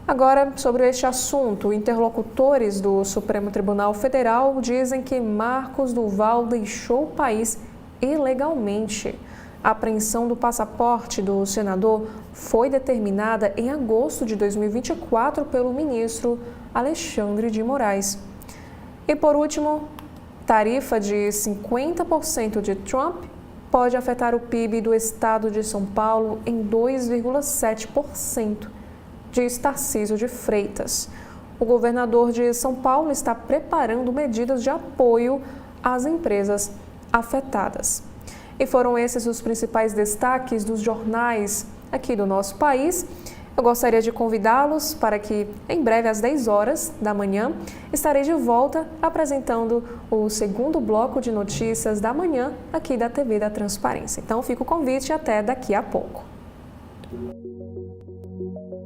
[SPEAKER 1] Agora, sobre este assunto, interlocutores do Supremo Tribunal Federal dizem que Marcos Duval deixou o país ilegalmente. A apreensão do passaporte do senador foi determinada em agosto de 2024 pelo ministro Alexandre de Moraes. E por último, tarifa de 50% de Trump pode afetar o PIB do estado de São Paulo em 2,7%, diz Tarcísio de Freitas. O governador de São Paulo está preparando medidas de apoio às empresas afetadas. E foram esses os principais destaques dos jornais aqui do nosso país. Eu gostaria de convidá-los para que, em breve, às 10 horas da manhã, estarei de volta apresentando o segundo bloco de notícias da manhã aqui da TV da Transparência. Então, fica o convite até daqui a pouco.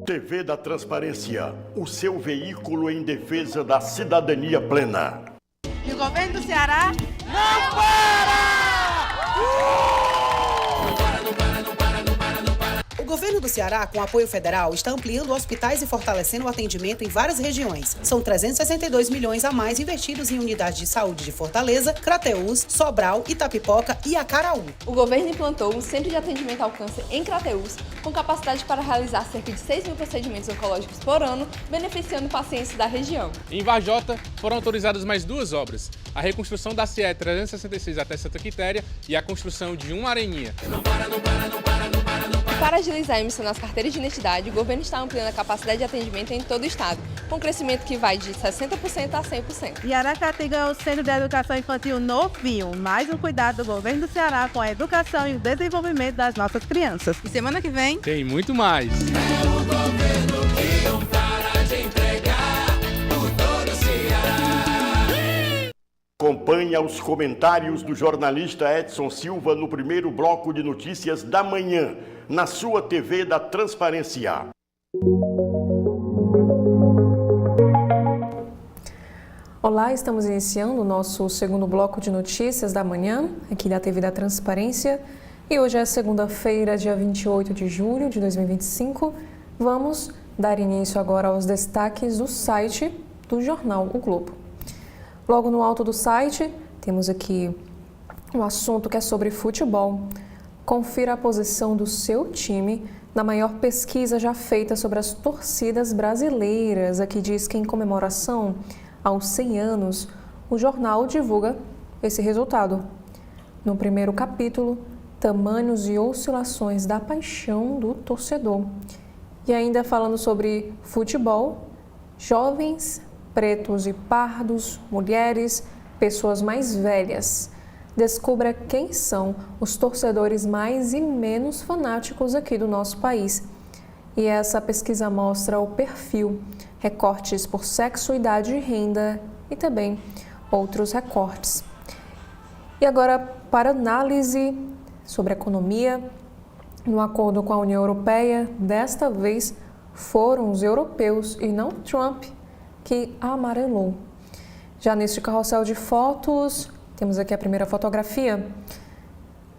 [SPEAKER 2] TV da Transparência, o seu veículo em defesa da cidadania plena.
[SPEAKER 3] E o governo do Ceará
[SPEAKER 2] não para!
[SPEAKER 4] O governo do Ceará, com apoio federal, está ampliando hospitais e fortalecendo o atendimento em várias regiões. São 362 milhões a mais investidos em unidades de saúde de Fortaleza, Crateús, Sobral, Itapipoca e Acaraú.
[SPEAKER 5] O governo implantou um centro de atendimento ao câncer em Crateús, com capacidade para realizar cerca de 6 mil procedimentos oncológicos por ano, beneficiando pacientes da região.
[SPEAKER 6] Em Varjota, foram autorizadas mais 2 obras: a reconstrução da CE 366 até Santa Quitéria e a construção de uma areninha.
[SPEAKER 5] Para agilizar a emissão das carteiras de identidade, o governo está ampliando a capacidade de atendimento em todo o estado, com crescimento que vai de 60% a 100%.
[SPEAKER 3] E Aracati ganhou o Centro de Educação Infantil novinho, mais um cuidado do governo do Ceará com a educação e o desenvolvimento das nossas crianças. E semana que vem
[SPEAKER 6] Tem muito mais.
[SPEAKER 7] É o governo que não para de entregar por todo o Ceará.
[SPEAKER 2] Acompanhe os comentários do jornalista Edson Silva no primeiro bloco de notícias da manhã, na sua TV da Transparência.
[SPEAKER 1] Olá, estamos iniciando o nosso segundo bloco de notícias da manhã, aqui da TV da Transparência. E hoje é segunda-feira, dia 28 de julho de 2025. Vamos dar início agora aos destaques do site do jornal O Globo. Logo no alto do site, temos aqui um assunto que é sobre futebol. Confira a posição do seu time na maior pesquisa já feita sobre as torcidas brasileiras. Aqui diz que em comemoração aos 100 anos, o jornal divulga esse resultado. No primeiro capítulo, tamanhos e oscilações da paixão do torcedor. E ainda falando sobre futebol, jovens, pretos e pardos, mulheres, pessoas mais velhas. Descubra quem são os torcedores mais e menos fanáticos aqui do nosso país. E essa pesquisa mostra o perfil, recortes por sexo, idade e renda e também outros recortes. E agora, para análise sobre economia, no acordo com a União Europeia, desta vez foram os europeus e não Trump que amarelou. Já neste carrossel de fotos, temos aqui a primeira fotografia: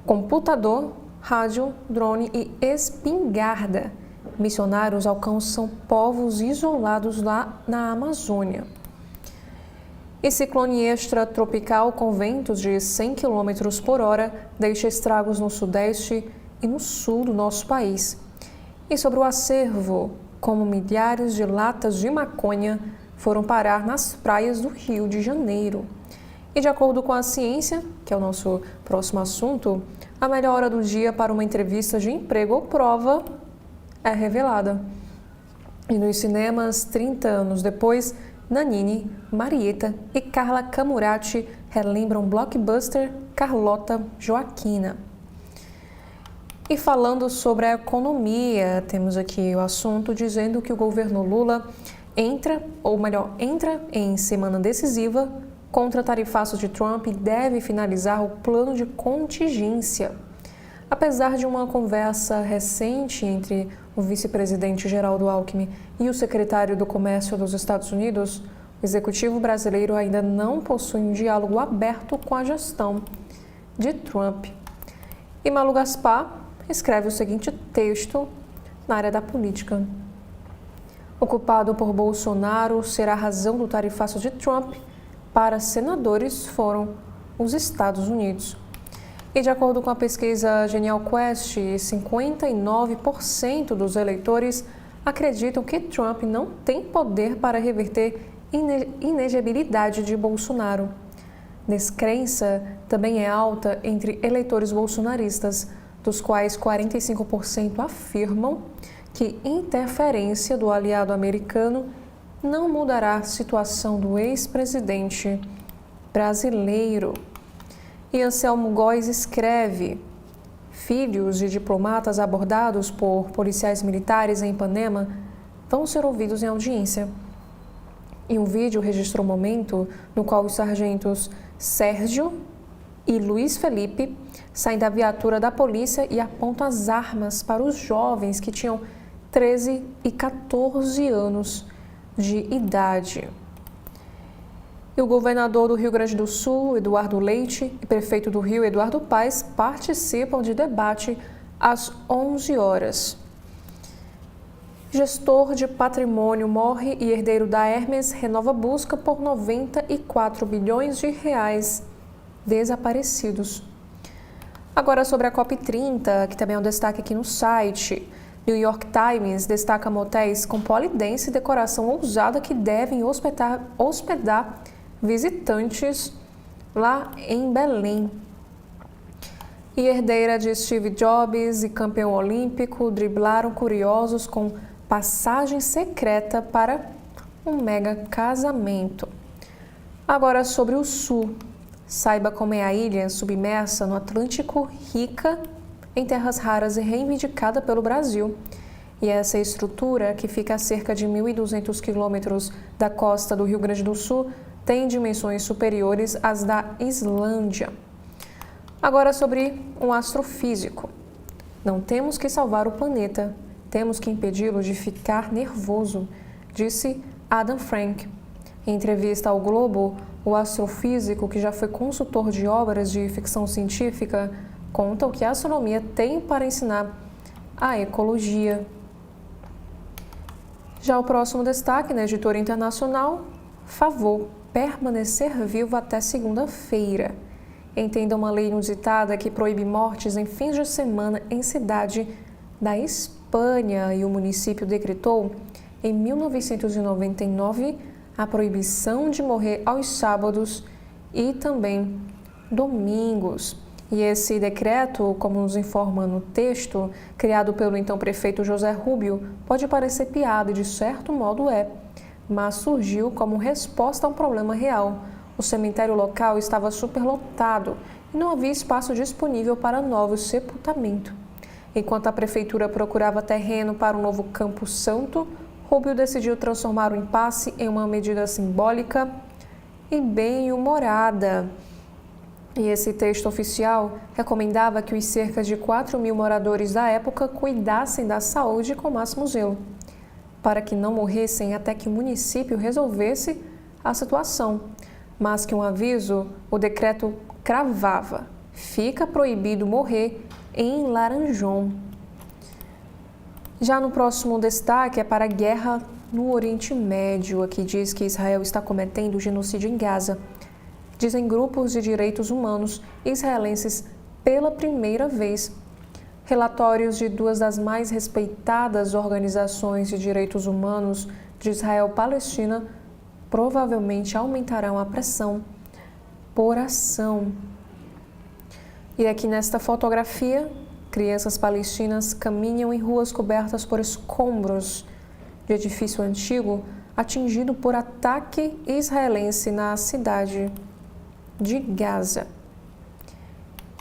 [SPEAKER 1] computador, rádio, drone e espingarda. Missionários alcançam povos isolados lá na Amazônia. E ciclone extratropical com ventos de 100 km por hora deixa estragos no sudeste e no sul do nosso país. E sobre o acervo, como milhares de latas de maconha foram parar nas praias do Rio de Janeiro. E de acordo com a ciência, que é o nosso próximo assunto, a melhor hora do dia para uma entrevista de emprego ou prova é revelada. E nos cinemas, 30 anos depois, Nanini, Marieta e Carla Camurati relembram blockbuster Carlota Joaquina. E falando sobre a economia, temos aqui o assunto dizendo que o governo Lula entra em semana decisiva contra tarifaço de Trump e deve finalizar o plano de contingência. Apesar de uma conversa recente entre o vice-presidente Geraldo Alckmin e o secretário do Comércio dos Estados Unidos, o executivo brasileiro ainda não possui um diálogo aberto com a gestão de Trump. E Malu Gaspar escreve o seguinte texto na área da política: ocupado por Bolsonaro será a razão do tarifaço de Trump. Para senadores foram os Estados Unidos. E de acordo com a pesquisa Genial Quest, 59% dos eleitores acreditam que Trump não tem poder para reverter inegibilidade de Bolsonaro. Descrença também é alta entre eleitores bolsonaristas, dos quais 45% afirmam que interferência do aliado americano não mudará a situação do ex-presidente brasileiro. E Anselmo Góes escreve: filhos de diplomatas abordados por policiais militares em Ipanema vão ser ouvidos em audiência. E um vídeo registrou o momento no qual os sargentos Sérgio e Luiz Felipe saem da viatura da polícia e apontam as armas para os jovens que tinham 13 e 14 anos de idade. E o governador do Rio Grande do Sul, Eduardo Leite, e prefeito do Rio, Eduardo Paes, participam de debate às 11 horas. Gestor de patrimônio morre e herdeiro da Hermes renova busca por 94 bilhões de reais desaparecidos. Agora sobre a COP30, que também é um destaque aqui no site. New York Times destaca motéis com polidense e decoração ousada que devem hospedar visitantes lá em Belém. E herdeira de Steve Jobs e campeão olímpico driblaram curiosos com passagem secreta para um mega casamento. Agora sobre o Sul. Saiba como é a ilha submersa no Atlântico, rica em terras raras e reivindicada pelo Brasil. E essa estrutura, que fica a cerca de 1.200 quilômetros da costa do Rio Grande do Sul, tem dimensões superiores às da Islândia. Agora sobre um astrofísico. Não temos que salvar o planeta, temos que impedi-lo de ficar nervoso, disse Adam Frank. Em entrevista ao Globo, o astrofísico, que já foi consultor de obras de ficção científica, conta o que a astronomia tem para ensinar a ecologia. Já o próximo destaque na editora internacional, favor permanecer vivo até segunda-feira. Entenda uma lei inusitada que proíbe mortes em fins de semana em cidade da Espanha, e o município decretou, em 1999, a proibição de morrer aos sábados e também domingos. E esse decreto, como nos informa no texto, criado pelo então prefeito José Rubio, pode parecer piada e de certo modo é, mas surgiu como resposta a um problema real. O cemitério local estava superlotado e não havia espaço disponível para novo sepultamento. Enquanto a prefeitura procurava terreno para um novo Campo Santo, Rubio decidiu transformar o impasse em uma medida simbólica e bem-humorada. E esse texto oficial recomendava que os cerca de 4.000 moradores da época cuidassem da saúde com máximo zelo, para que não morressem até que o município resolvesse a situação. Mas que um aviso, o decreto cravava: fica proibido morrer em Laranjão. Já no próximo destaque é para a guerra no Oriente Médio. Aqui diz que Israel está cometendo genocídio em Gaza. Dizem grupos de direitos humanos israelenses pela primeira vez. Relatórios de duas das mais respeitadas organizações de direitos humanos de Israel-Palestina provavelmente aumentarão a pressão por ação. E aqui nesta fotografia, crianças palestinas caminham em ruas cobertas por escombros de edifício antigo atingido por ataque israelense na cidade de Gaza.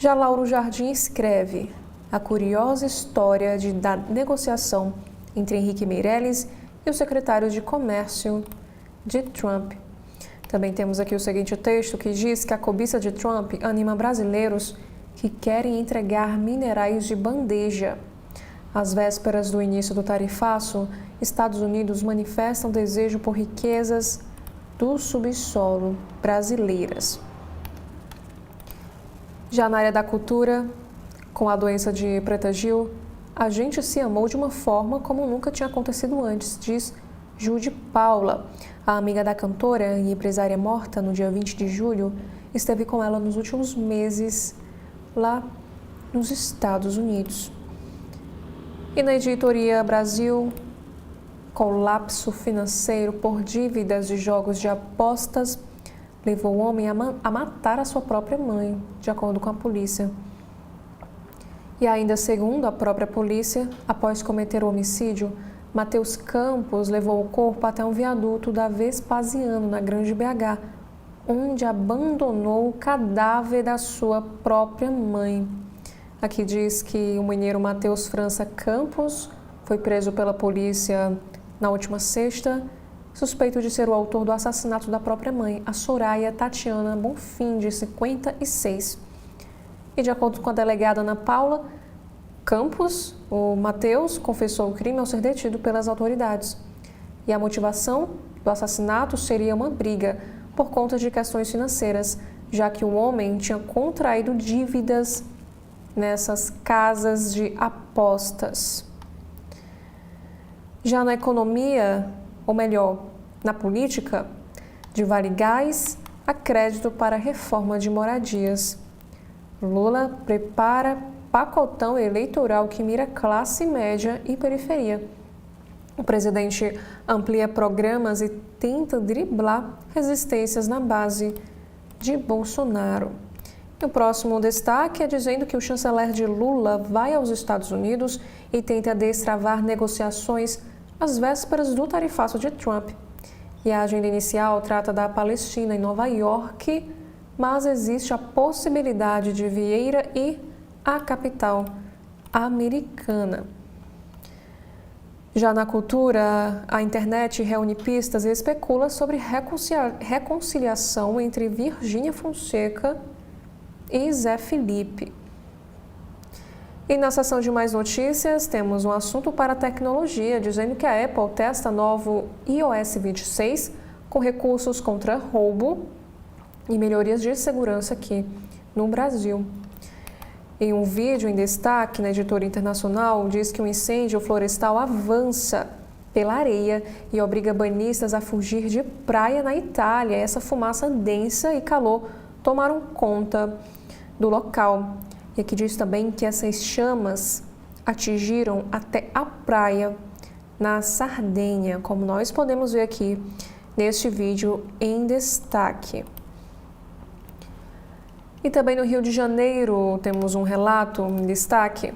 [SPEAKER 1] Já Lauro Jardim escreve a curiosa história da negociação entre Henrique Meirelles e o secretário de Comércio de Trump. Também temos aqui o seguinte texto que diz que a cobiça de Trump anima brasileiros que querem entregar minerais de bandeja. Às vésperas do início do tarifaço, Estados Unidos manifestam desejo por riquezas do subsolo brasileiras. Já na área da cultura, com a doença de Preta Gil, a gente se amou de uma forma como nunca tinha acontecido antes, diz Ju de Paula. A amiga da cantora e empresária morta no dia 20 de julho esteve com ela nos últimos meses lá nos Estados Unidos. E na editoria Brasil, colapso financeiro por dívidas de jogos de apostas levou o homem a matar a sua própria mãe, de acordo com a polícia. E ainda segundo a própria polícia, após cometer o homicídio, Matheus Campos levou o corpo até um viaduto da Vespasiano, na Grande BH, onde abandonou o cadáver da sua própria mãe. Aqui diz que o mineiro Matheus França Campos foi preso pela polícia na última sexta, suspeito de ser o autor do assassinato da própria mãe, a Soraya Tatiana Bonfim, de 56. E de acordo com a delegada Ana Paula Campos, o Matheus confessou o crime ao ser detido pelas autoridades. E a motivação do assassinato seria uma briga por conta de questões financeiras, já que o homem tinha contraído dívidas nessas casas de apostas. Já na economia, ou melhor, na política, de Vale Gás a crédito para reforma de moradias. Lula prepara pacotão eleitoral que mira classe média e periferia. O presidente amplia programas e tenta driblar resistências na base de Bolsonaro. E o próximo destaque é dizendo que o chanceler de Lula vai aos Estados Unidos e tenta destravar negociações às vésperas do tarifaço de Trump. E a agenda inicial trata da Palestina em Nova York, mas existe a possibilidade de Vieira ir à capital americana. Já na cultura, a internet reúne pistas e especula sobre reconciliação entre Virgínia Fonseca e Zé Felipe. E na seção de mais notícias, temos um assunto para a tecnologia, dizendo que a Apple testa novo iOS 26 com recursos contra roubo e melhorias de segurança aqui no Brasil. Em um vídeo em destaque na Editora Internacional, diz que um incêndio florestal avança pela areia e obriga banhistas a fugir de praia na Itália. Essa fumaça densa e calor tomaram conta do local. E aqui diz também que essas chamas atingiram até a praia na Sardenha, como nós podemos ver aqui neste vídeo em destaque. E também no Rio de Janeiro temos um relato em destaque.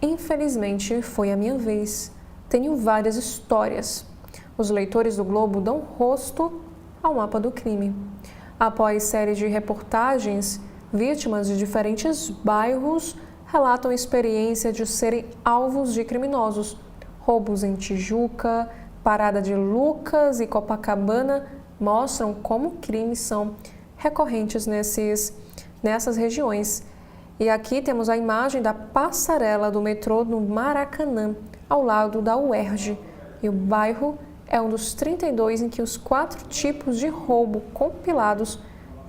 [SPEAKER 1] Infelizmente foi a minha vez. Tenho várias histórias. Os leitores do Globo dão rosto ao mapa do crime. Após série de reportagens, vítimas de diferentes bairros relatam a experiência de serem alvos de criminosos. Roubos em Tijuca, Parada de Lucas e Copacabana mostram como crimes são recorrentes nessas regiões. E aqui temos a imagem da passarela do metrô no Maracanã, ao lado da UERJ. E o bairro é um dos 32 em que os 4 tipos de roubo compilados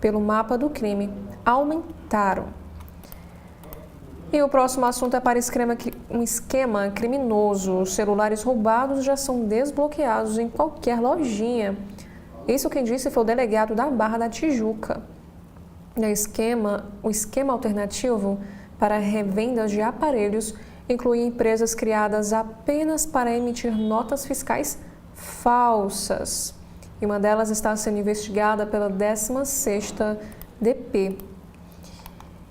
[SPEAKER 1] pelo mapa do crime aumentaram. E o próximo assunto é para um esquema criminoso. Os celulares roubados já são desbloqueados em qualquer lojinha. Isso quem disse foi o delegado da Barra da Tijuca. O esquema alternativo para revenda de aparelhos inclui empresas criadas apenas para emitir notas fiscais falsas. E uma delas está sendo investigada pela 16ª DP.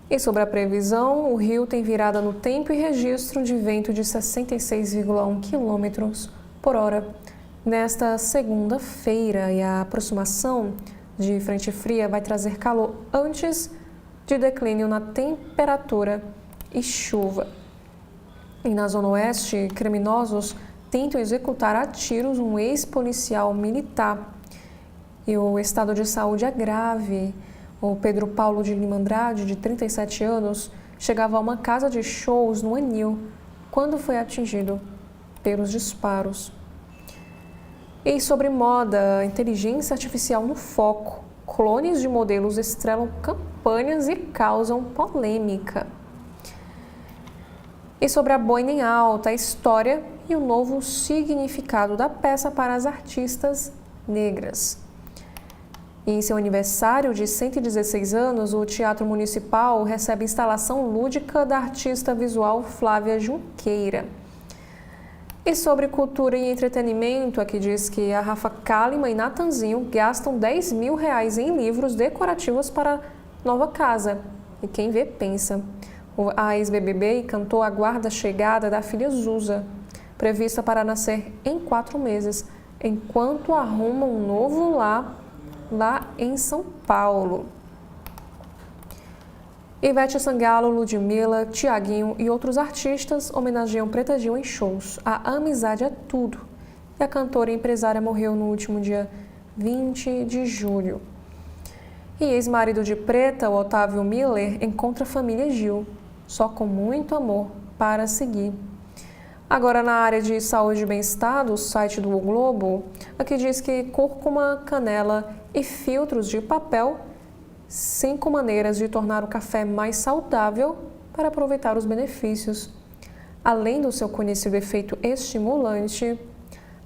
[SPEAKER 1] E sobre a previsão, o Rio tem virada no tempo e registro de vento de 66,1 km por hora nesta segunda-feira. E a aproximação de frente fria vai trazer calor antes de declínio na temperatura e chuva. E na Zona Oeste, criminosos tentam executar a tiros um ex-policial militar. E o estado de saúde é grave. O Pedro Paulo de Lima Andrade, de 37 anos, chegava a uma casa de shows no Anil quando foi atingido pelos disparos. E sobre moda, inteligência artificial no foco. Clones de modelos estrelam campanhas e causam polêmica. E sobre a boina em alta, a história e o novo significado da peça para as artistas negras. E em seu aniversário de 116 anos, o Teatro Municipal recebe instalação lúdica da artista visual Flávia Junqueira. E sobre cultura e entretenimento, aqui diz que a Rafa Kalimann e Natanzinho gastam R$10 mil em livros decorativos para a nova casa. E quem vê, pensa. A ex-BBB cantou aguarda a chegada da filha Zusa, prevista para nascer em 4 meses, enquanto arruma um novo lar lá em São Paulo. Ivete Sangalo, Ludmilla, Tiaguinho e outros artistas homenageiam Preta Gil em shows. A amizade é tudo. E a cantora e empresária morreu no último dia 20 de julho. E ex-marido de Preta, o Otávio Miller, encontra a família Gil, só com muito amor para seguir. Agora, na área de saúde e bem-estar, do site do O Globo, aqui diz que cúrcuma, canela e filtros de papel, 5 maneiras de tornar o café mais saudável para aproveitar os benefícios. Além do seu conhecido efeito estimulante,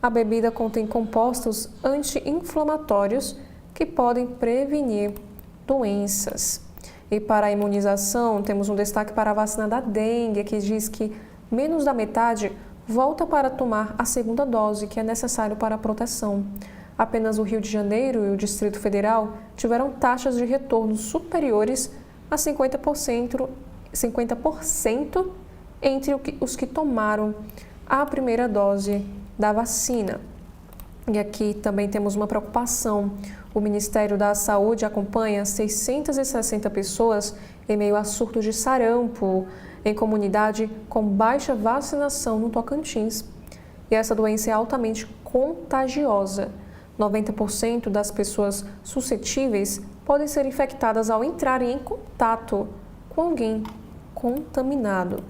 [SPEAKER 1] a bebida contém compostos anti-inflamatórios que podem prevenir doenças. E para a imunização, temos um destaque para a vacina da dengue, que diz que menos da metade volta para tomar a segunda dose, que é necessário para a proteção. Apenas o Rio de Janeiro e o Distrito Federal tiveram taxas de retorno superiores a 50% entre os que tomaram a primeira dose da vacina. E aqui também temos uma preocupação. O Ministério da Saúde acompanha 660 pessoas em meio a surtos de sarampo em comunidade com baixa vacinação no Tocantins. E essa doença é altamente contagiosa. 90% das pessoas suscetíveis podem ser infectadas ao entrarem em contato com alguém contaminado.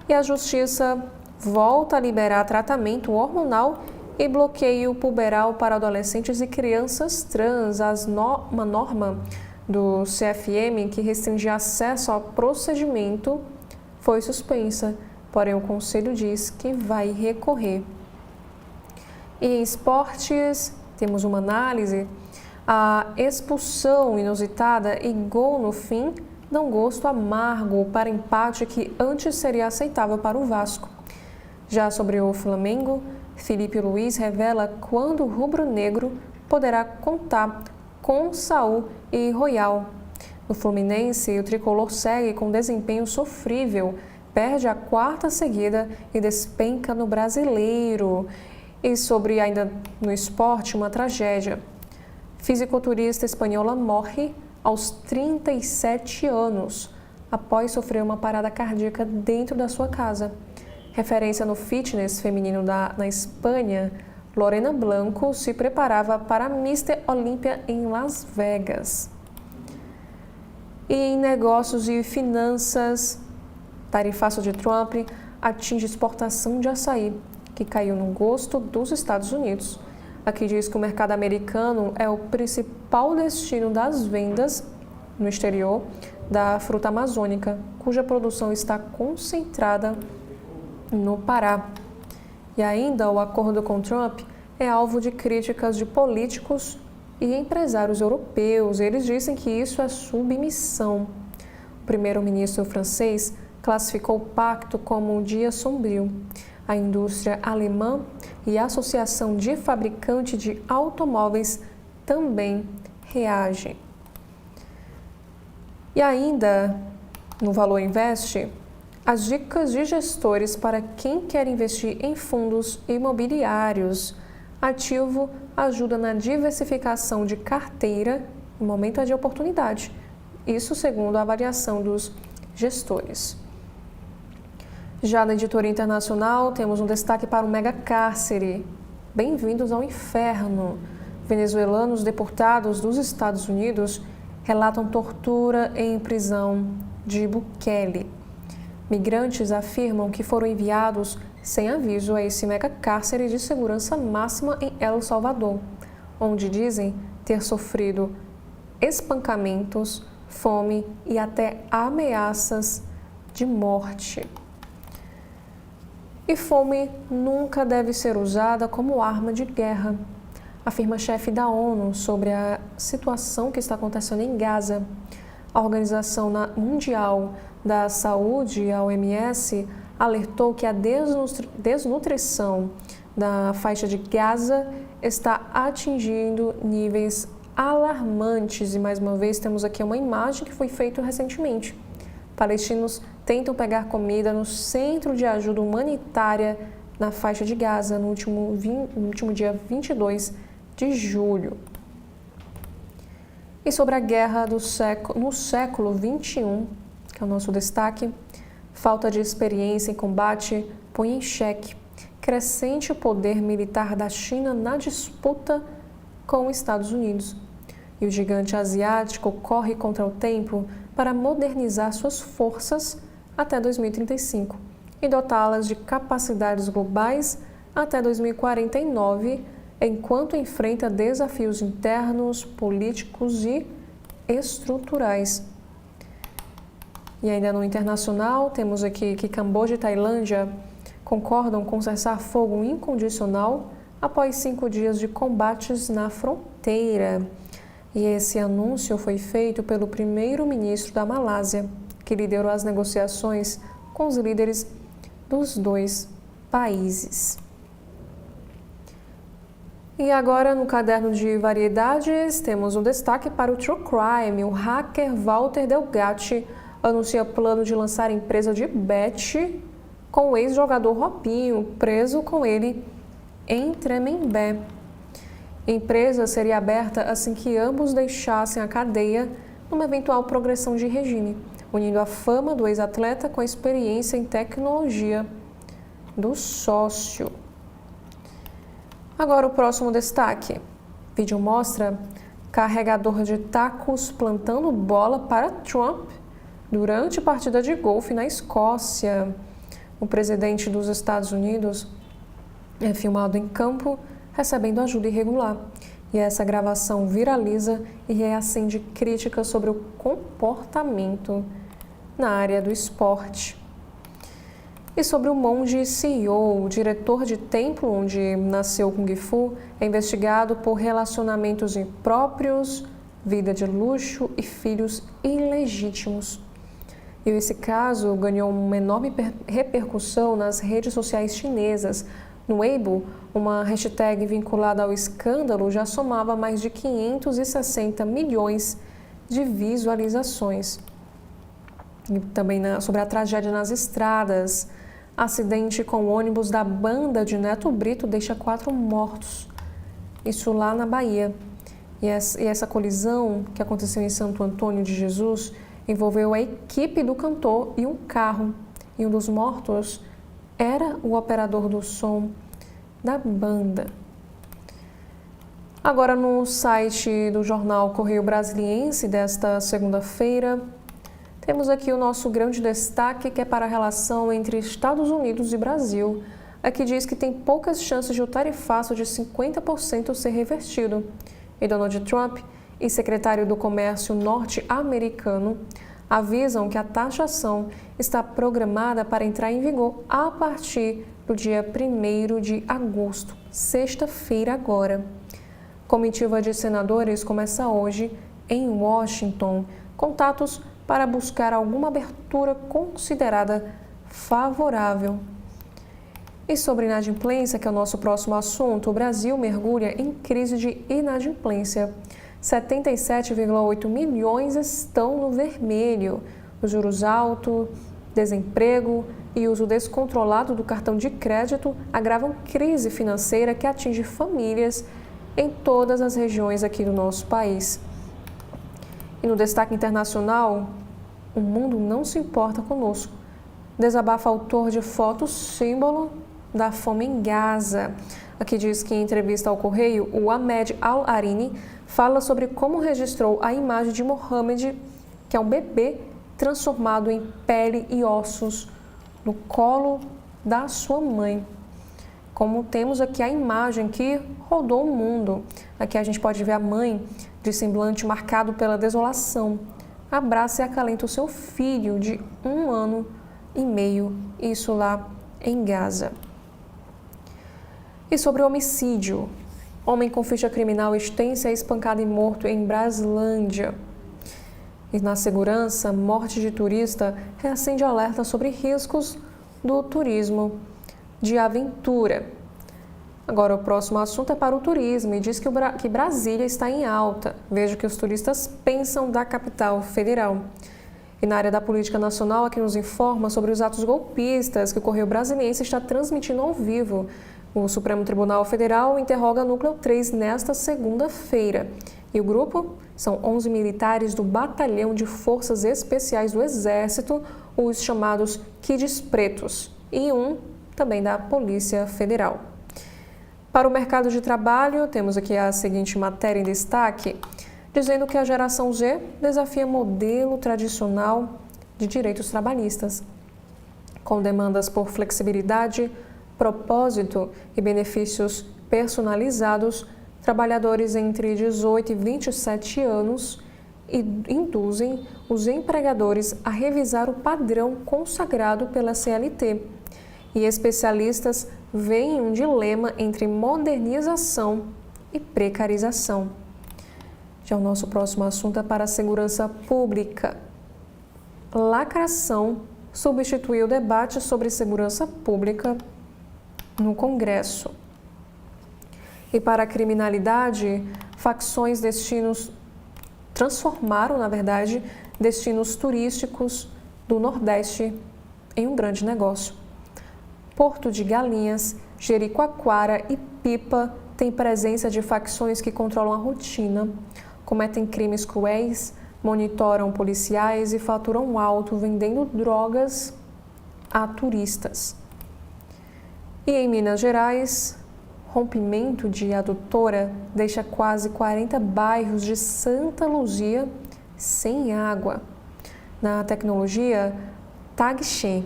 [SPEAKER 1] E a Justiça volta a liberar tratamento hormonal e bloqueio puberal para adolescentes e crianças trans. Uma norma do CFM que restringia acesso ao procedimento foi suspensa, porém o Conselho diz que vai recorrer. E em esportes, temos uma análise. A expulsão inusitada e gol no fim dão gosto amargo para empate que antes seria aceitável para o Vasco. Já sobre o Flamengo, Felipe Luiz revela quando o rubro-negro poderá contar com Saul e Royal. No Fluminense, o tricolor segue com desempenho sofrível, perde a quarta seguida e despenca no Brasileiro. E sobre ainda no esporte, uma tragédia. Fisiculturista espanhola morre aos 37 anos, após sofrer uma parada cardíaca dentro da sua casa. Referência no fitness feminino na Espanha, Lorena Blanco se preparava para a Mister Olímpia em Las Vegas. E em negócios e finanças, tarifaço de Trump atinge exportação de açaí, que caiu no gosto dos Estados Unidos. Aqui diz que o mercado americano é o principal destino das vendas no exterior da fruta amazônica, cuja produção está concentrada no Pará. E ainda o acordo com Trump é alvo de críticas de políticos e empresários europeus. Eles dizem que isso é submissão. O primeiro-ministro francês classificou o pacto como um dia sombrio. A indústria alemã e a Associação de Fabricantes de Automóveis também reagem. E ainda, no Valor Investe, as dicas de gestores para quem quer investir em fundos imobiliários. Ativo ajuda na diversificação de carteira no momento de oportunidade. Isso segundo a avaliação dos gestores. Já na editoria internacional, temos um destaque para o mega cárcere. Bem-vindos ao inferno. Venezuelanos deportados dos Estados Unidos relatam tortura em prisão de Bukele. Migrantes afirmam que foram enviados sem aviso a esse mega cárcere de segurança máxima em El Salvador, onde dizem ter sofrido espancamentos, fome e até ameaças de morte. E fome nunca deve ser usada como arma de guerra, afirma chefe da ONU sobre a situação que está acontecendo em Gaza. A Organização Mundial da Saúde, a OMS, alertou que a desnutrição da faixa de Gaza está atingindo níveis alarmantes. E mais uma vez temos aqui uma imagem que foi feita recentemente. Palestinos tentam pegar comida no centro de ajuda humanitária na faixa de Gaza no último dia 22 de julho. E sobre a guerra no século XXI, que é o nosso destaque, falta de experiência em combate põe em xeque crescente poder militar da China na disputa com os Estados Unidos. E o gigante asiático corre contra o tempo para modernizar suas forças até 2035 e dotá-las de capacidades globais até 2049, enquanto enfrenta desafios internos, políticos e estruturais. E ainda no internacional, temos aqui que Camboja e Tailândia concordam com cessar-fogo incondicional após 5 dias de combates na fronteira. E esse anúncio foi feito pelo primeiro-ministro da Malásia, que liderou as negociações com os líderes dos 2 países. E agora, no caderno de variedades, temos um destaque para o True Crime. O hacker Walter Delgatti anuncia plano de lançar empresa de bet com o ex-jogador Robinho, preso com ele em Tremembé. A empresa seria aberta assim que ambos deixassem a cadeia numa eventual progressão de regime, unindo a fama do ex-atleta com a experiência em tecnologia do sócio. Agora o próximo destaque. O vídeo mostra carregador de tacos plantando bola para Trump durante partida de golfe na Escócia. O presidente dos Estados Unidos é filmado em campo recebendo ajuda irregular. E essa gravação viraliza e reacende críticas sobre o comportamento na área do esporte. E sobre o monge CEO, o diretor de templo onde nasceu Kung Fu, é investigado por relacionamentos impróprios, vida de luxo e filhos ilegítimos. E esse caso ganhou uma enorme repercussão nas redes sociais chinesas. No Weibo, uma hashtag vinculada ao escândalo já somava mais de 560 milhões de visualizações. E também sobre a tragédia nas estradas. Acidente com o ônibus da banda de Neto Brito deixa 4 mortos. Isso lá na Bahia. E essa colisão que aconteceu em Santo Antônio de Jesus envolveu a equipe do cantor e um carro. E um dos mortos era o operador do som da banda. Agora no site do jornal Correio Brasiliense desta segunda-feira, temos aqui o nosso grande destaque, que é para a relação entre Estados Unidos e Brasil. Aqui diz que tem poucas chances de o tarifaço de 50% ser revertido. E Donald Trump e secretário do Comércio norte-americano avisam que a taxação está programada para entrar em vigor a partir do dia 1º de agosto, sexta-feira agora. Comitiva de senadores começa hoje em Washington. Contatos para buscar alguma abertura considerada favorável. E sobre inadimplência, que é o nosso próximo assunto, o Brasil mergulha em crise de inadimplência. 77,8 milhões estão no vermelho. Os juros altos, desemprego e uso descontrolado do cartão de crédito agravam crise financeira que atinge famílias em todas as regiões aqui do nosso país. E no destaque internacional, o mundo não se importa conosco. Desabafa autor de foto símbolo da fome em Gaza. Aqui diz que em entrevista ao Correio, o Ahmed Al-Arini fala sobre como registrou a imagem de Mohamed, que é um bebê transformado em pele e ossos no colo da sua mãe. Como temos aqui a imagem que rodou o mundo. Aqui a gente pode ver a mãe de semblante marcado pela desolação. Abraça e acalenta o seu filho de 1 ano e meio, isso lá em Gaza. E sobre o homicídio. Homem com ficha criminal extensa é espancado e morto em Braslândia. E na segurança, morte de turista reacende alerta sobre riscos do turismo de aventura. Agora, o próximo assunto é para o turismo e diz que Brasília está em alta. Veja o que os turistas pensam da capital federal. E na área da política nacional, aqui nos informa sobre os atos golpistas que o Correio Brasiliense está transmitindo ao vivo. O Supremo Tribunal Federal interroga Núcleo 3 nesta segunda-feira. E o grupo são 11 militares do Batalhão de Forças Especiais do Exército, os chamados Kids Pretos, e um também da Polícia Federal. Para o mercado de trabalho, temos aqui a seguinte matéria em destaque, dizendo que a geração Z desafia modelo tradicional de direitos trabalhistas. Com demandas por flexibilidade, propósito e benefícios personalizados, trabalhadores entre 18 e 27 anos e induzem os empregadores a revisar o padrão consagrado pela CLT. E especialistas veem um dilema entre modernização e precarização. Já o nosso próximo assunto é para a segurança pública. Lacração substituiu o debate sobre segurança pública no Congresso. E para a criminalidade, facções transformaram, destinos turísticos do Nordeste em um grande negócio. Porto de Galinhas, Jericoacoara e Pipa têm presença de facções que controlam a rotina, cometem crimes cruéis, monitoram policiais e faturam alto vendendo drogas a turistas. E em Minas Gerais, rompimento de adutora deixa quase 40 bairros de Santa Luzia sem água. Na tecnologia, TagGen,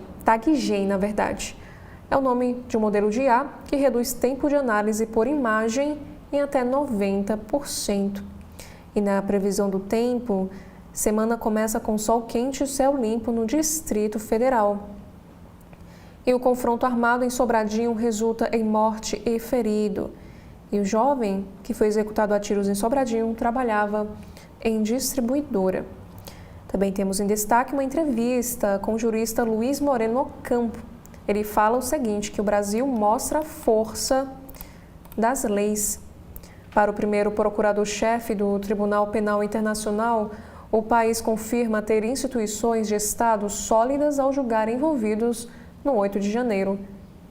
[SPEAKER 1] é o nome de um modelo de IA que reduz tempo de análise por imagem em até 90%. E na previsão do tempo, semana começa com sol quente e céu limpo no Distrito Federal. E o confronto armado em Sobradinho resulta em morte e ferido. E o jovem que foi executado a tiros em Sobradinho trabalhava em distribuidora. Também temos em destaque uma entrevista com o jurista Luiz Moreno Ocampo. Ele fala o seguinte, que o Brasil mostra a força das leis. Para o primeiro procurador-chefe do Tribunal Penal Internacional, o país confirma ter instituições de Estado sólidas ao julgar envolvidos no 8 de janeiro.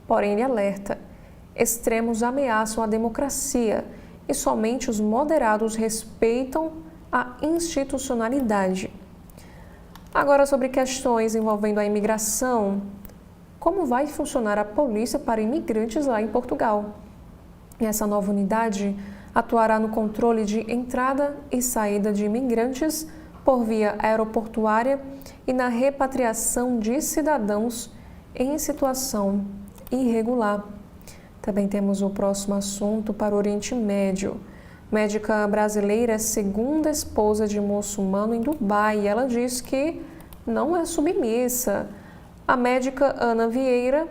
[SPEAKER 1] Porém, ele alerta: extremos ameaçam a democracia e somente os moderados respeitam a institucionalidade. Agora, sobre questões envolvendo a imigração, como vai funcionar a polícia para imigrantes lá em Portugal? Essa nova unidade atuará no controle de entrada e saída de imigrantes por via aeroportuária e na repatriação de cidadãos em situação irregular. Também temos o próximo assunto para o Oriente Médio. Médica brasileira é segunda esposa de muçulmano em Dubai e ela diz que não é submissa. A médica Ana Vieira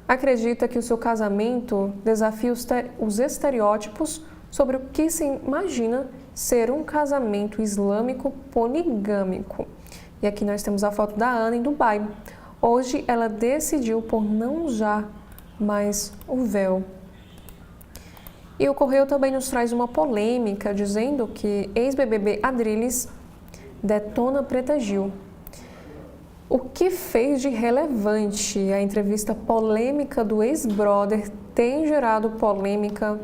[SPEAKER 1] acredita que o seu casamento desafia os estereótipos sobre o que se imagina ser um casamento islâmico poligâmico. E aqui nós temos a foto da Ana em Dubai. Hoje ela decidiu por não usar mais o véu. E o Correio também nos traz uma polêmica dizendo que ex-BBB Adrilles detona Preta Gil. O que fez de relevante? A entrevista polêmica do ex-brother tem gerado polêmica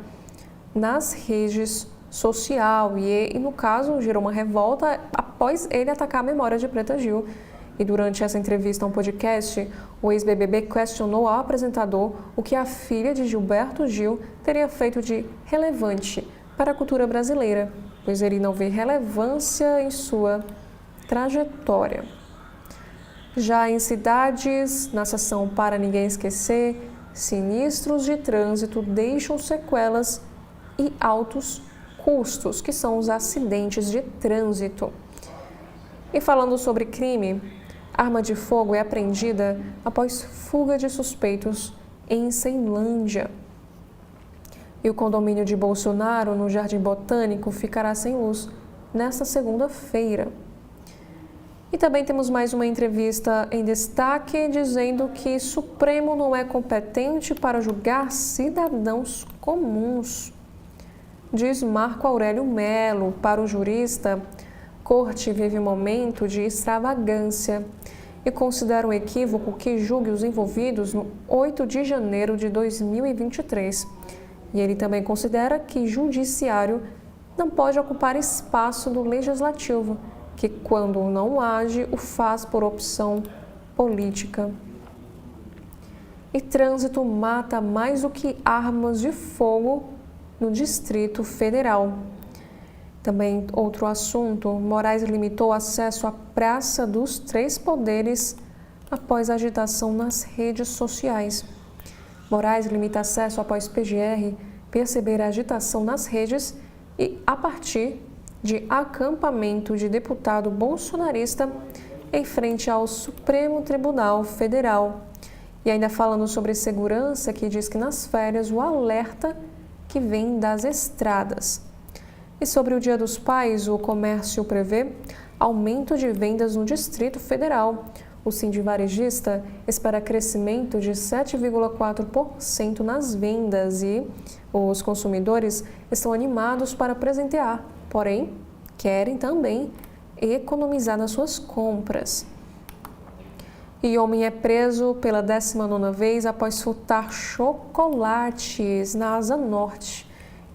[SPEAKER 1] nas redes sociais e no caso, gerou uma revolta após ele atacar a memória de Preta Gil. E durante essa entrevista a um podcast, o ex-BBB questionou ao apresentador o que a filha de Gilberto Gil teria feito de relevante para a cultura brasileira, pois ele não vê relevância em sua trajetória. Já em cidades, na seção Para Ninguém Esquecer, sinistros de trânsito deixam sequelas e altos custos, que são os acidentes de trânsito. E falando sobre crime, arma de fogo é apreendida após fuga de suspeitos em Ceilândia. E o condomínio de Bolsonaro, no Jardim Botânico, ficará sem luz nesta segunda-feira. E também temos mais uma entrevista em destaque dizendo que Supremo não é competente para julgar cidadãos comuns. Diz Marco Aurélio Melo, para o jurista, Corte vive um momento de extravagância e considera um equívoco que julgue os envolvidos no 8 de janeiro de 2023. E ele também considera que judiciário não pode ocupar espaço do legislativo, que quando não age, o faz por opção política. E trânsito mata mais do que armas de fogo no Distrito Federal. Também outro assunto, Moraes limitou o acesso à Praça dos Três Poderes após agitação nas redes sociais. Moraes limita acesso após PGR perceber a agitação nas redes e, a partir de acampamento de deputado bolsonarista em frente ao Supremo Tribunal Federal. E ainda falando sobre segurança, que diz que nas férias o alerta que vem das estradas. E sobre o Dia dos Pais, o comércio prevê aumento de vendas no Distrito Federal. O Sindivarejista espera crescimento de 7,4% nas vendas e os consumidores estão animados para presentear, porém, querem também economizar nas suas compras. E homem é preso pela 19ª vez após furtar chocolates na Asa Norte.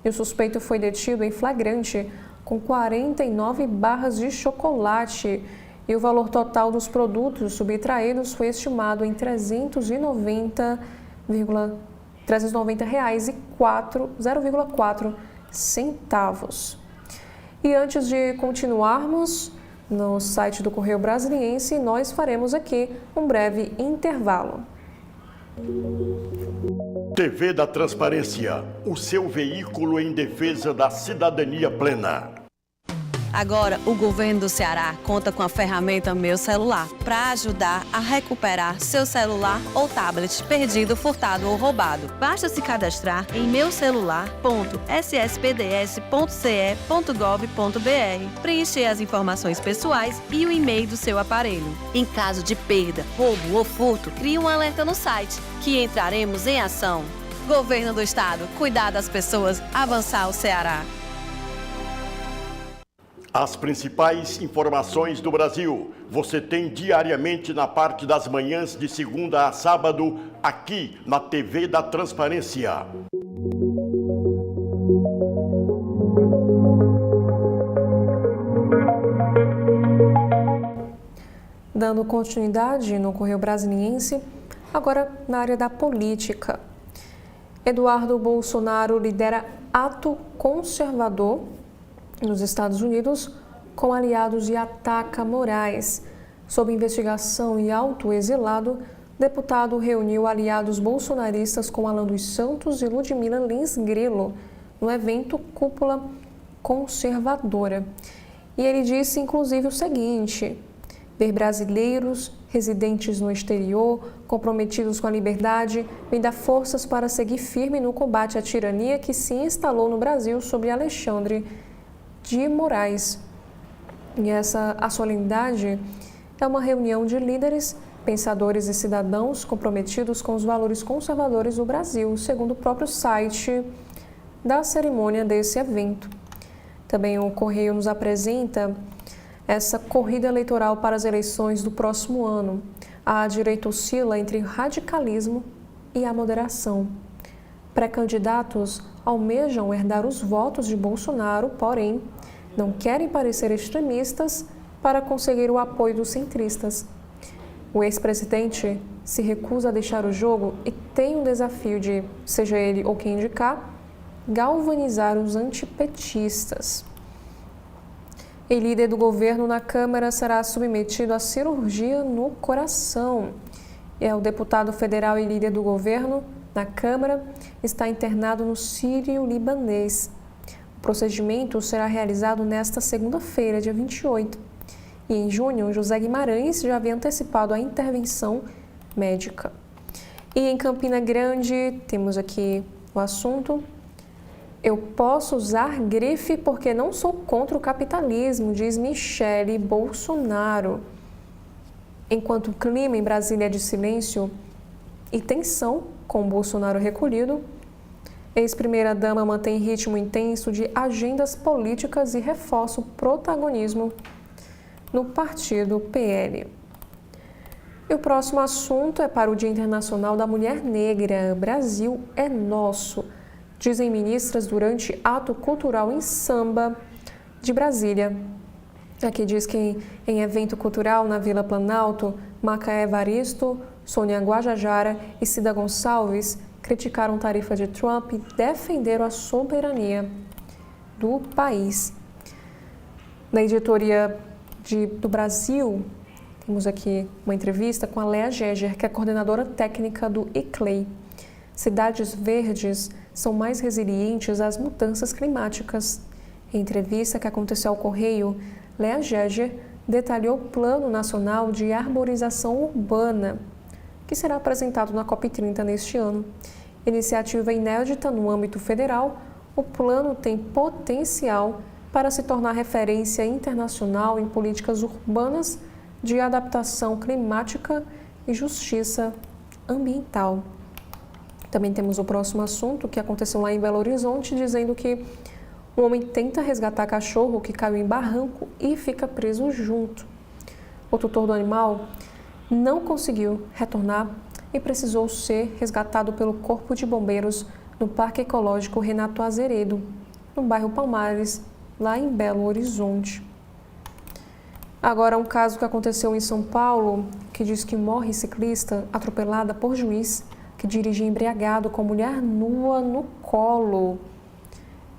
[SPEAKER 1] E o suspeito foi detido em flagrante com 49 barras de chocolate e o valor total dos produtos subtraídos foi estimado em R$ 390,04 centavos. E antes de continuarmos, no site do Correio Brasiliense, nós faremos aqui um breve intervalo.
[SPEAKER 2] TV da Transparência, o seu veículo em defesa da cidadania plena.
[SPEAKER 8] Agora, o governo do Ceará conta com a ferramenta Meu Celular para ajudar a recuperar seu celular ou tablet perdido, furtado ou roubado. Basta se cadastrar em meucelular.sspds.ce.gov.br, preencher as informações pessoais e o e-mail do seu aparelho. Em caso de perda, roubo ou furto, crie um alerta no site, que entraremos em ação. Governo do Estado, cuidar das pessoas, avançar o Ceará.
[SPEAKER 2] As principais informações do Brasil você tem diariamente na parte das manhãs de segunda a sábado, aqui na TV da Transparência.
[SPEAKER 1] Dando continuidade no Correio Brasiliense, agora na área da política. Eduardo Bolsonaro lidera ato conservador nos Estados Unidos com aliados e ataca Moraes. Sob investigação e autoexilado, deputado reuniu aliados bolsonaristas com Alan dos Santos e Ludmila Lins Grilo no evento Cúpula Conservadora. E ele disse inclusive o seguinte: ver brasileiros residentes no exterior, comprometidos com a liberdade, me dá forças para seguir firme no combate à tirania que se instalou no Brasil sob Alexandre de Moraes. E a solenidade é uma reunião de líderes, pensadores e cidadãos comprometidos com os valores conservadores do Brasil, segundo o próprio site da cerimônia desse evento. Também o Correio nos apresenta essa corrida eleitoral para as eleições do próximo ano. A direita oscila entre radicalismo e a moderação. Pré-candidatos almejam herdar os votos de Bolsonaro, porém, não querem parecer extremistas para conseguir o apoio dos centristas. O ex-presidente se recusa a deixar o jogo e tem um desafio de, seja ele ou quem indicar, galvanizar os antipetistas. E líder do governo na Câmara será submetido à cirurgia no coração. O deputado federal e líder do governo na Câmara está internado no Sírio-Libanês. O procedimento será realizado nesta segunda-feira, dia 28. E em junho, José Guimarães já havia antecipado a intervenção médica. E em Campina Grande, temos aqui o assunto: eu posso usar grife porque não sou contra o capitalismo, diz Michele Bolsonaro. Enquanto o clima em Brasília é de silêncio e tensão, com Bolsonaro recolhido, ex-primeira-dama mantém ritmo intenso de agendas políticas e reforça o protagonismo no partido PL. E o próximo assunto é para o Dia Internacional da Mulher Negra. Brasil é nosso, dizem ministras durante ato cultural em Samba de Brasília. Aqui diz que em evento cultural na Vila Planalto, Macaé Evaristo, Sônia Guajajara e Cida Gonçalves criticaram tarifa de Trump e defenderam a soberania do país. Na editoria do Brasil, temos aqui uma entrevista com a Léa Geger, que é coordenadora técnica do ICLEI. Cidades verdes são mais resilientes às mudanças climáticas. Em entrevista que aconteceu ao Correio, Léa Gerger detalhou o Plano Nacional de Arborização Urbana, que será apresentado na COP30 neste ano. Iniciativa inédita no âmbito federal, o plano tem potencial para se tornar referência internacional em políticas urbanas de adaptação climática e justiça ambiental. Também temos o próximo assunto que aconteceu lá em Belo Horizonte, dizendo que um homem tenta resgatar cachorro que caiu em barranco e fica preso junto. O tutor do animal não conseguiu retornar e precisou ser resgatado pelo Corpo de Bombeiros no Parque Ecológico Renato Azeredo, no bairro Palmares, lá em Belo Horizonte. Agora, um caso que aconteceu em São Paulo, que diz que morre ciclista atropelada por juiz que dirigia embriagado com mulher nua no colo.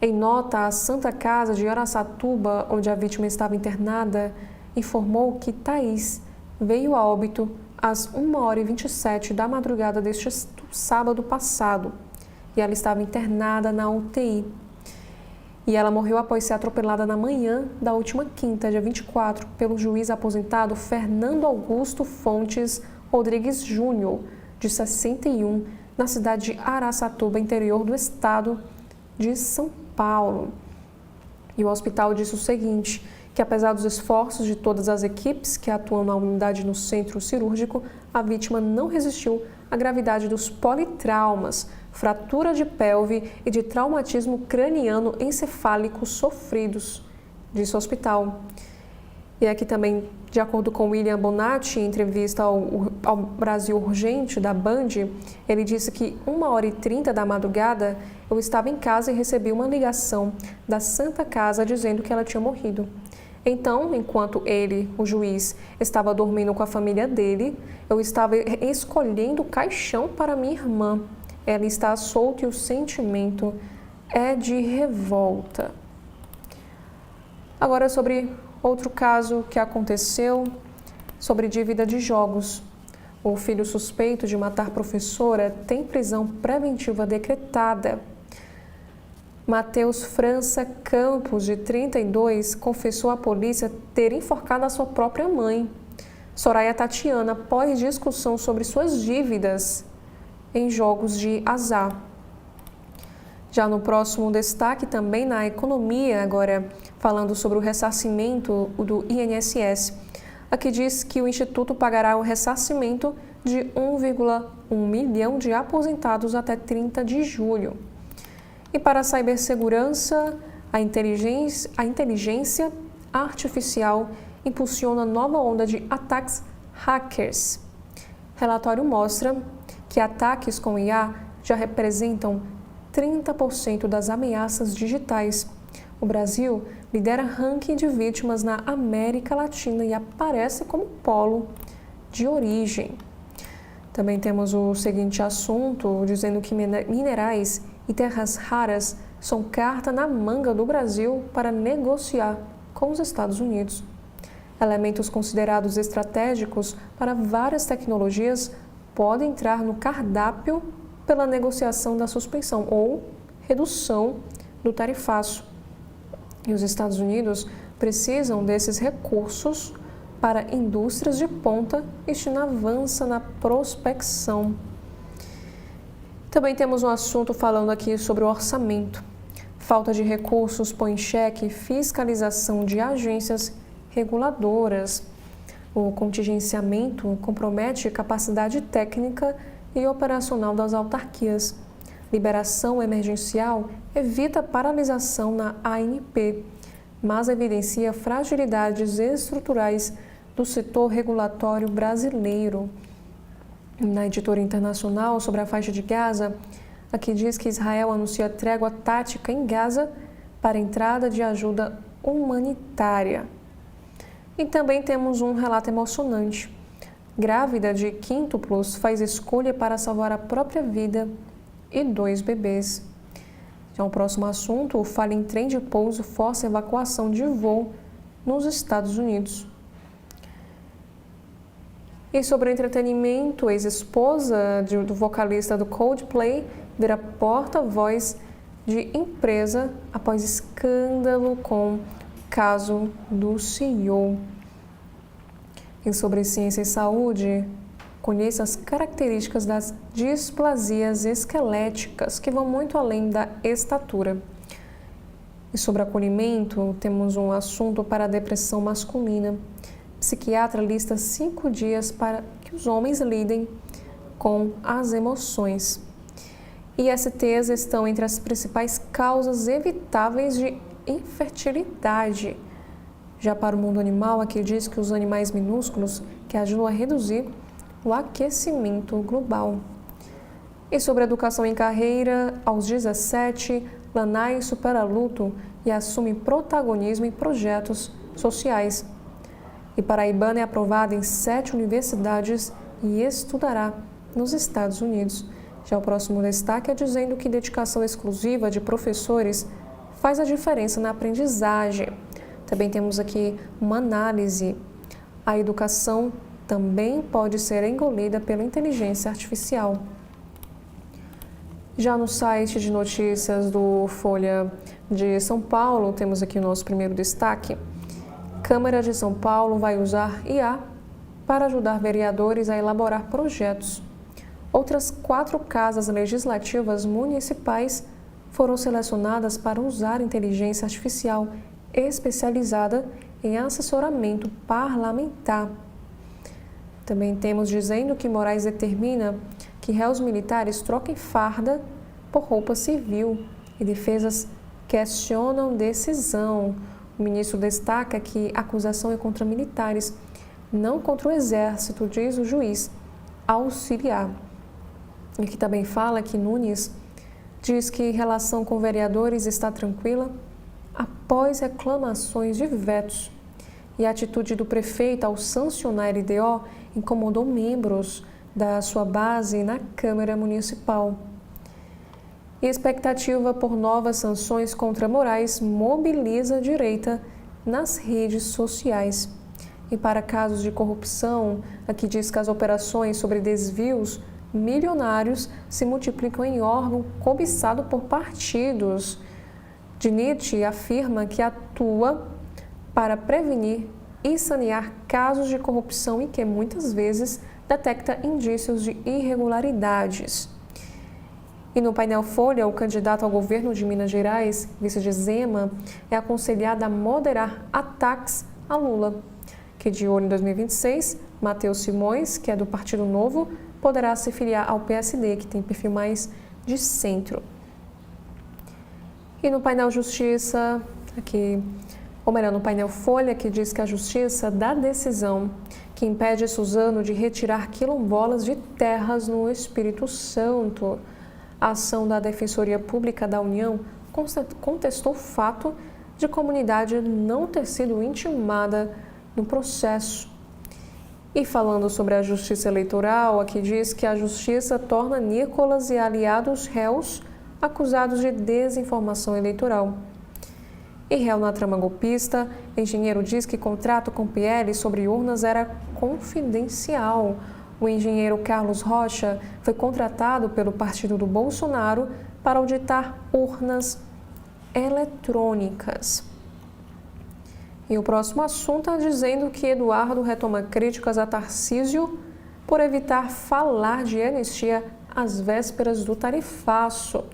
[SPEAKER 1] Em nota, a Santa Casa de Araçatuba, onde a vítima estava internada, informou que Thaís veio a óbito às 1h27 da madrugada deste sábado passado e ela estava internada na UTI. E ela morreu após ser atropelada na manhã da última quinta, dia 24, pelo juiz aposentado Fernando Augusto Fontes Rodrigues Júnior, de 61, na cidade de Araçatuba, interior do estado de São Paulo. E o hospital disse o seguinte, que apesar dos esforços de todas as equipes que atuam na unidade no centro cirúrgico, a vítima não resistiu à gravidade dos politraumas, fratura de pelve e de traumatismo craniano encefálico sofridos, disse o hospital. E aqui também, de acordo com William Bonatti, em entrevista ao Brasil Urgente, da Band, ele disse que 1h30 da madrugada eu estava em casa e recebi uma ligação da Santa Casa dizendo que ela tinha morrido. Então, enquanto ele, o juiz, estava dormindo com a família dele, eu estava escolhendo o caixão para minha irmã. Ela está solta e o sentimento é de revolta. Agora sobre outro caso que aconteceu, sobre dívida de jogos. O filho suspeito de matar professora tem prisão preventiva decretada. Matheus França Campos, de 32, confessou à polícia ter enforcado a sua própria mãe. Soraya Tatiana, após discussão sobre suas dívidas em jogos de azar. Já no próximo destaque, também na economia, agora falando sobre o ressarcimento do INSS. Aqui diz que o Instituto pagará o ressarcimento de 1,1 milhão de aposentados até 30 de julho. E para a cibersegurança, a inteligência artificial impulsiona nova onda de ataques hackers. Relatório mostra que ataques com IA já representam 30% das ameaças digitais. O Brasil lidera ranking de vítimas na América Latina e aparece como polo de origem. Também temos o seguinte assunto, dizendo que minerais e terras raras são carta na manga do Brasil para negociar com os Estados Unidos. Elementos considerados estratégicos para várias tecnologias podem entrar no cardápio pela negociação da suspensão ou redução do tarifaço. E os Estados Unidos precisam desses recursos para indústrias de ponta e China avança na prospecção. Também temos um assunto falando aqui sobre o orçamento. Falta de recursos põe em xeque fiscalização de agências reguladoras. O contingenciamento compromete capacidade técnica e operacional das autarquias. Liberação emergencial evita paralisação na ANP, mas evidencia fragilidades estruturais do setor regulatório brasileiro. Na editora internacional sobre a faixa de Gaza, aqui diz que Israel anuncia trégua tática em Gaza para entrada de ajuda humanitária. E também temos um relato emocionante. Grávida de quíntuplos faz escolha para salvar a própria vida e 2 bebês. Já o próximo assunto, falha em trem de pouso força evacuação de voo nos Estados Unidos. E sobre o entretenimento, ex-esposa do vocalista do Coldplay vira porta-voz de empresa após escândalo com caso do CEO. E sobre ciência e saúde, conheça as características das displasias esqueléticas, que vão muito além da estatura. E sobre acolhimento, temos um assunto para a depressão masculina. Psiquiatra lista 5 dias para que os homens lidem com as emoções. ISTs estão entre as principais causas evitáveis de infertilidade. Já para o mundo animal, aqui diz que os animais minúsculos que ajudam a reduzir o aquecimento global. E sobre educação em carreira, aos 17, Lanai supera luto e assume protagonismo em projetos sociais. E paraibana é aprovada em 7 universidades e estudará nos Estados Unidos. Já o próximo destaque é dizendo que dedicação exclusiva de professores faz a diferença na aprendizagem. Também temos aqui uma análise. A educação também pode ser engolida pela inteligência artificial. Já no site de notícias do Folha de São Paulo, temos aqui o nosso primeiro destaque. Câmara de São Paulo vai usar IA para ajudar vereadores a elaborar projetos. Outras 4 casas legislativas municipais foram selecionadas para usar inteligência artificial especializada em assessoramento parlamentar. Também temos dizendo que Moraes determina que réus militares troquem farda por roupa civil e defesas questionam decisão. O ministro destaca que a acusação é contra militares, não contra o exército, diz o juiz auxiliar. E que também fala que Nunes diz que relação com vereadores está tranquila após reclamações de vetos. E a atitude do prefeito ao sancionar a LDO incomodou membros da sua base na Câmara Municipal. E expectativa por novas sanções contra Moraes mobiliza a direita nas redes sociais. E para casos de corrupção, aqui diz que as operações sobre desvios milionários se multiplicam em órgão cobiçado por partidos. DINIT afirma que atua para prevenir e sanear casos de corrupção e que muitas vezes detecta indícios de irregularidades. E no painel Folha, o candidato ao governo de Minas Gerais, vice de Zema, é aconselhado a moderar ataques a Lula, que de olho em 2026, Matheus Simões, que é do Partido Novo, poderá se filiar ao PSD, que tem perfil mais de centro. E no painel Justiça, aqui, ou melhor, no painel Folha, que diz que a Justiça dá decisão que impede Suzano de retirar quilombolas de terras no Espírito Santo. A ação da Defensoria Pública da União contestou o fato de a comunidade não ter sido intimada no processo. E falando sobre a Justiça Eleitoral, aqui diz que a Justiça torna Nicolas e aliados réus acusados de desinformação eleitoral. E réu na trama golpista, engenheiro diz que contrato com PL sobre urnas era confidencial. O engenheiro Carlos Rocha foi contratado pelo partido do Bolsonaro para auditar urnas eletrônicas. E o próximo assunto é dizendo que Eduardo retoma críticas a Tarcísio por evitar falar de anistia às vésperas do tarifaço.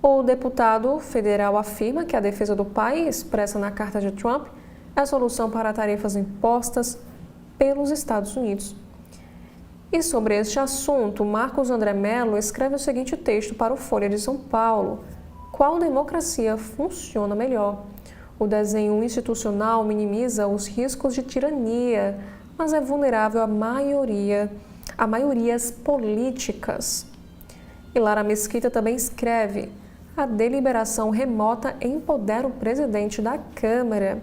[SPEAKER 1] O deputado federal afirma que a defesa do pai, expressa na carta de Trump, é a solução para tarifas impostas pelos Estados Unidos. E sobre este assunto, Marcos André Mello escreve o seguinte texto para o Folha de São Paulo: qual democracia funciona melhor? O desenho institucional minimiza os riscos de tirania, mas é vulnerável a maiorias políticas. E Lara Mesquita também escreve: a deliberação remota empodera o presidente da Câmara.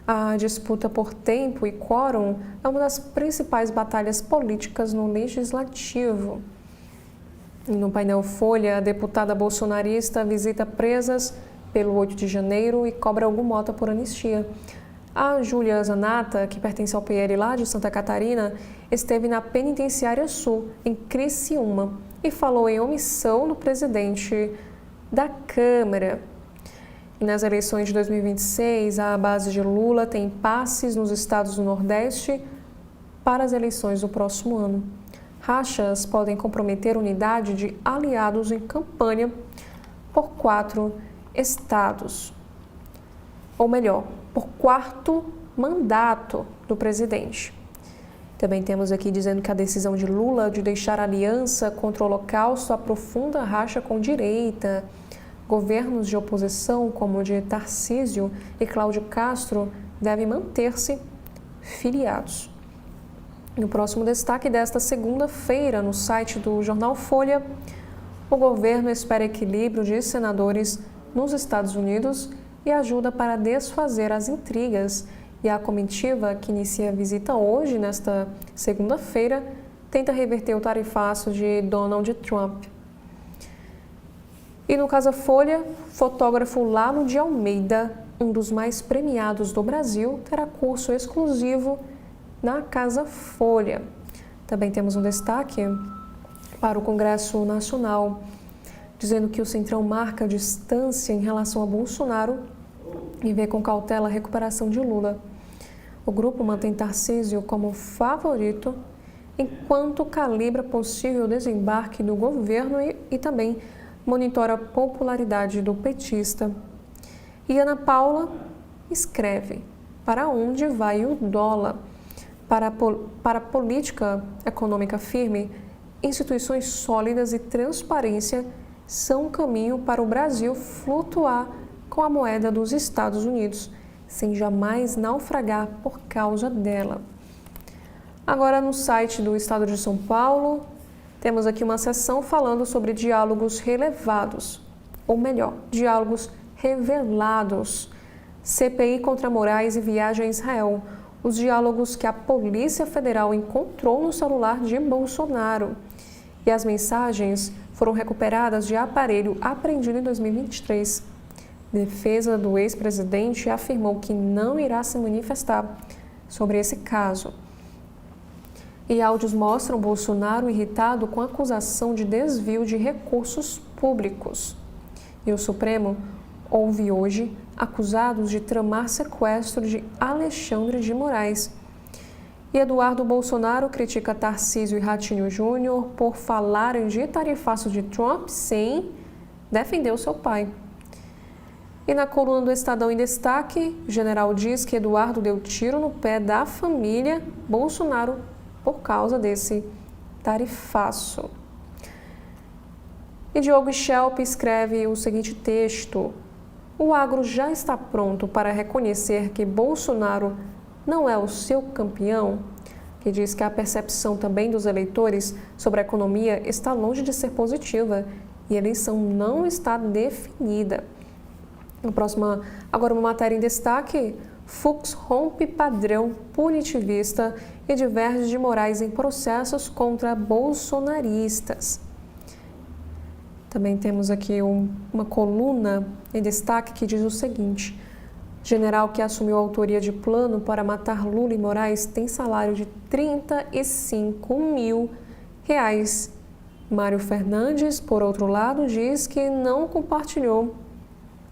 [SPEAKER 1] A disputa por tempo e quórum é uma das principais batalhas políticas no Legislativo. E no painel Folha, a deputada bolsonarista visita presas pelo 8 de janeiro e cobra alguma mota por anistia. A Júlia Zanata, que pertence ao PL lá de Santa Catarina, esteve na Penitenciária Sul, em Criciúma, e falou em omissão do presidente da Câmara. E nas eleições de 2026, a base de Lula tem impasses nos estados do Nordeste para as eleições do próximo ano. Rachas podem comprometer a unidade de aliados em campanha por 4 estados. Ou melhor, por 4º mandato do presidente. Também temos aqui dizendo que a decisão de Lula de deixar a aliança contra o Holocausto aprofunda a racha com direita. Governos de oposição, como o de Tarcísio e Cláudio Castro, devem manter-se filiados. No próximo destaque desta segunda-feira, no site do jornal Folha, o governo espera equilíbrio de senadores nos Estados Unidos e ajuda para desfazer as intrigas. E a comitiva, que inicia a visita hoje, nesta segunda-feira, tenta reverter o tarifaço de Donald Trump. E no Casa Folha, fotógrafo Lalo de Almeida, um dos mais premiados do Brasil, terá curso exclusivo na Casa Folha. Também temos um destaque para o Congresso Nacional, dizendo que o Centrão marca distância em relação a Bolsonaro e vê com cautela a recuperação de Lula. O grupo mantém Tarcísio como favorito, enquanto calibra possível desembarque do governo e também monitora a popularidade do petista. E Ana Paula escreve: para onde vai o dólar? Para a política econômica firme, instituições sólidas e transparência são um caminho para o Brasil flutuar com a moeda dos Estados Unidos, sem jamais naufragar por causa dela. Agora, no site do Estado de São Paulo, temos aqui uma seção falando sobre diálogos relevados, ou melhor, diálogos revelados. CPI contra Moraes e viagem a Israel. Os diálogos que a Polícia Federal encontrou no celular de Bolsonaro. E as mensagens foram recuperadas de aparelho apreendido em 2023. Defesa do ex-presidente afirmou que não irá se manifestar sobre esse caso. E áudios mostram Bolsonaro irritado com a acusação de desvio de recursos públicos. E o Supremo ouve hoje acusados de tramar sequestro de Alexandre de Moraes. E Eduardo Bolsonaro critica Tarcísio e Ratinho Júnior por falarem de tarifaço de Trump sem defender o seu pai. E na coluna do Estadão em Destaque, o general diz que Eduardo deu tiro no pé da família Bolsonaro por causa desse tarifaço. E Diogo Schelp escreve o seguinte texto: o agro já está pronto para reconhecer que Bolsonaro não é o seu campeão, que diz que a percepção também dos eleitores sobre a economia está longe de ser positiva e a eleição não está definida. Agora uma matéria em destaque: Fux rompe padrão punitivista e diverge de Moraes em processos contra bolsonaristas. Também temos aqui uma coluna em destaque que diz o seguinte: general que assumiu a autoria de plano para matar Lula e Moraes tem salário de R$35 mil. Mário Fernandes, por outro lado, diz que não compartilhou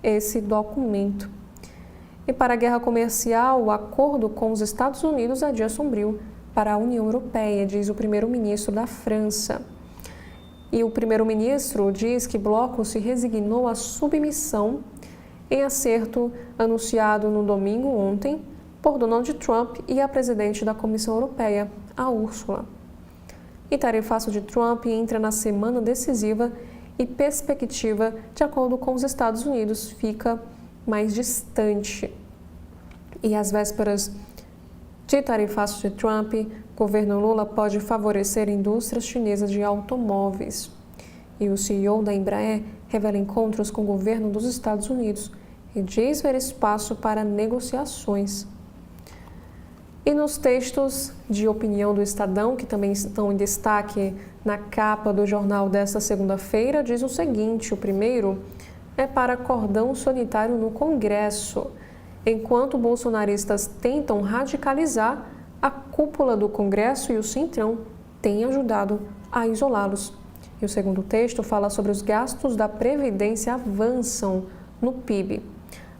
[SPEAKER 1] esse documento. E para a guerra comercial, o acordo com os Estados Unidos é dia sombrio para a União Europeia, diz o primeiro-ministro da França. E o primeiro-ministro diz que o bloco se resignou à submissão em acerto anunciado no domingo ontem por Donald Trump e a presidente da Comissão Europeia, a Ursula. E tarifaço de Trump entra na semana decisiva e perspectiva, de acordo com os Estados Unidos, fica mais distante. E às vésperas de tarifaço de Trump, o governo Lula pode favorecer indústrias chinesas de automóveis. E o CEO da Embraer revela encontros com o governo dos Estados Unidos e diz ver espaço para negociações. E nos textos de opinião do Estadão, que também estão em destaque na capa do jornal desta segunda-feira, diz o seguinte: o primeiro é para cordão sanitário no Congresso. Enquanto bolsonaristas tentam radicalizar, a cúpula do Congresso e o Centrão têm ajudado a isolá-los. E o segundo texto fala sobre os gastos da Previdência avançam no PIB.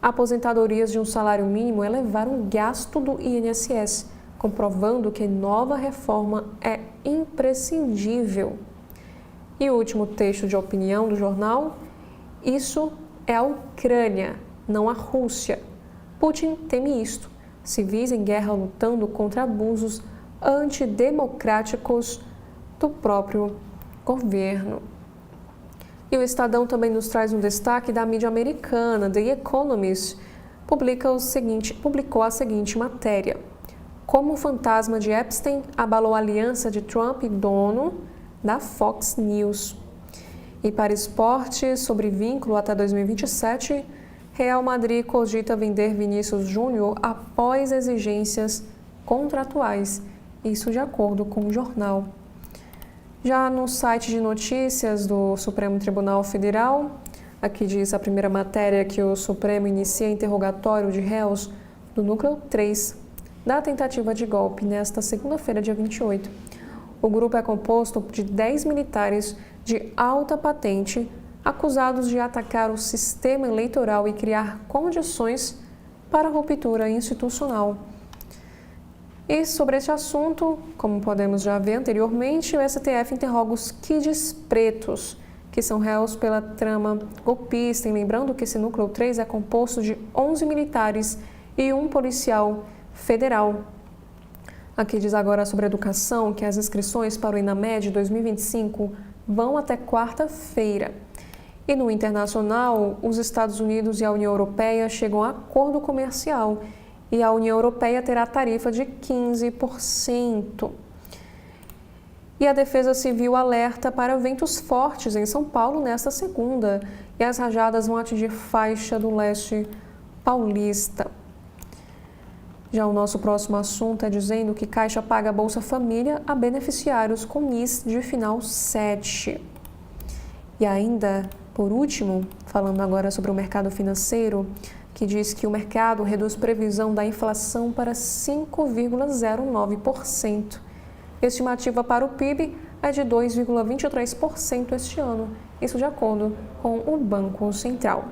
[SPEAKER 1] Aposentadorias de um salário mínimo elevaram o gasto do INSS, comprovando que nova reforma é imprescindível. E o último texto de opinião do jornal: isso é a Ucrânia, não a Rússia. Putin teme isto. Civis em guerra lutando contra abusos antidemocráticos do próprio governo. E o Estadão também nos traz um destaque da mídia americana. The Economist publicou a seguinte matéria: como o fantasma de Epstein abalou a aliança de Trump e dono da Fox News. E para esportes, sobre vínculo até 2027, Real Madrid cogita vender Vinícius Júnior após exigências contratuais, isso de acordo com o jornal. Já no site de notícias do Supremo Tribunal Federal, aqui diz a primeira matéria que o Supremo inicia interrogatório de réus do núcleo 3 da tentativa de golpe nesta segunda-feira, dia 28. O grupo é composto de 10 militares de alta patente acusados de atacar o sistema eleitoral e criar condições para a ruptura institucional. E sobre este assunto, como podemos já ver anteriormente, o STF interroga os kids pretos, que são réus pela trama golpista. E lembrando que esse núcleo 3 é composto de 11 militares e um policial federal. Aqui diz agora sobre educação que as inscrições para o INAMED 2025 vão até quarta-feira. E no internacional, os Estados Unidos e a União Europeia chegam a acordo comercial e a União Europeia terá tarifa de 15%. E a Defesa Civil alerta para ventos fortes em São Paulo nesta segunda e as rajadas vão atingir faixa do leste paulista. Já o nosso próximo assunto é dizendo que Caixa paga Bolsa Família a beneficiários com NIS de final 7. E ainda, por último, falando agora sobre o mercado financeiro, que diz que o mercado reduz previsão da inflação para 5,09%. Estimativa para o PIB é de 2,23% este ano, isso de acordo com o Banco Central.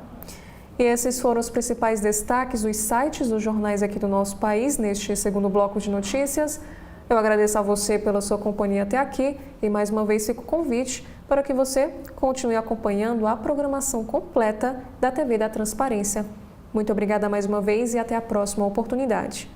[SPEAKER 1] E esses foram os principais destaques dos sites dos jornais aqui do nosso país neste segundo bloco de notícias. Eu agradeço a você pela sua companhia até aqui e mais uma vez fico o convite para que você continue acompanhando a programação completa da TV da Transparência. Muito obrigada mais uma vez e até a próxima oportunidade.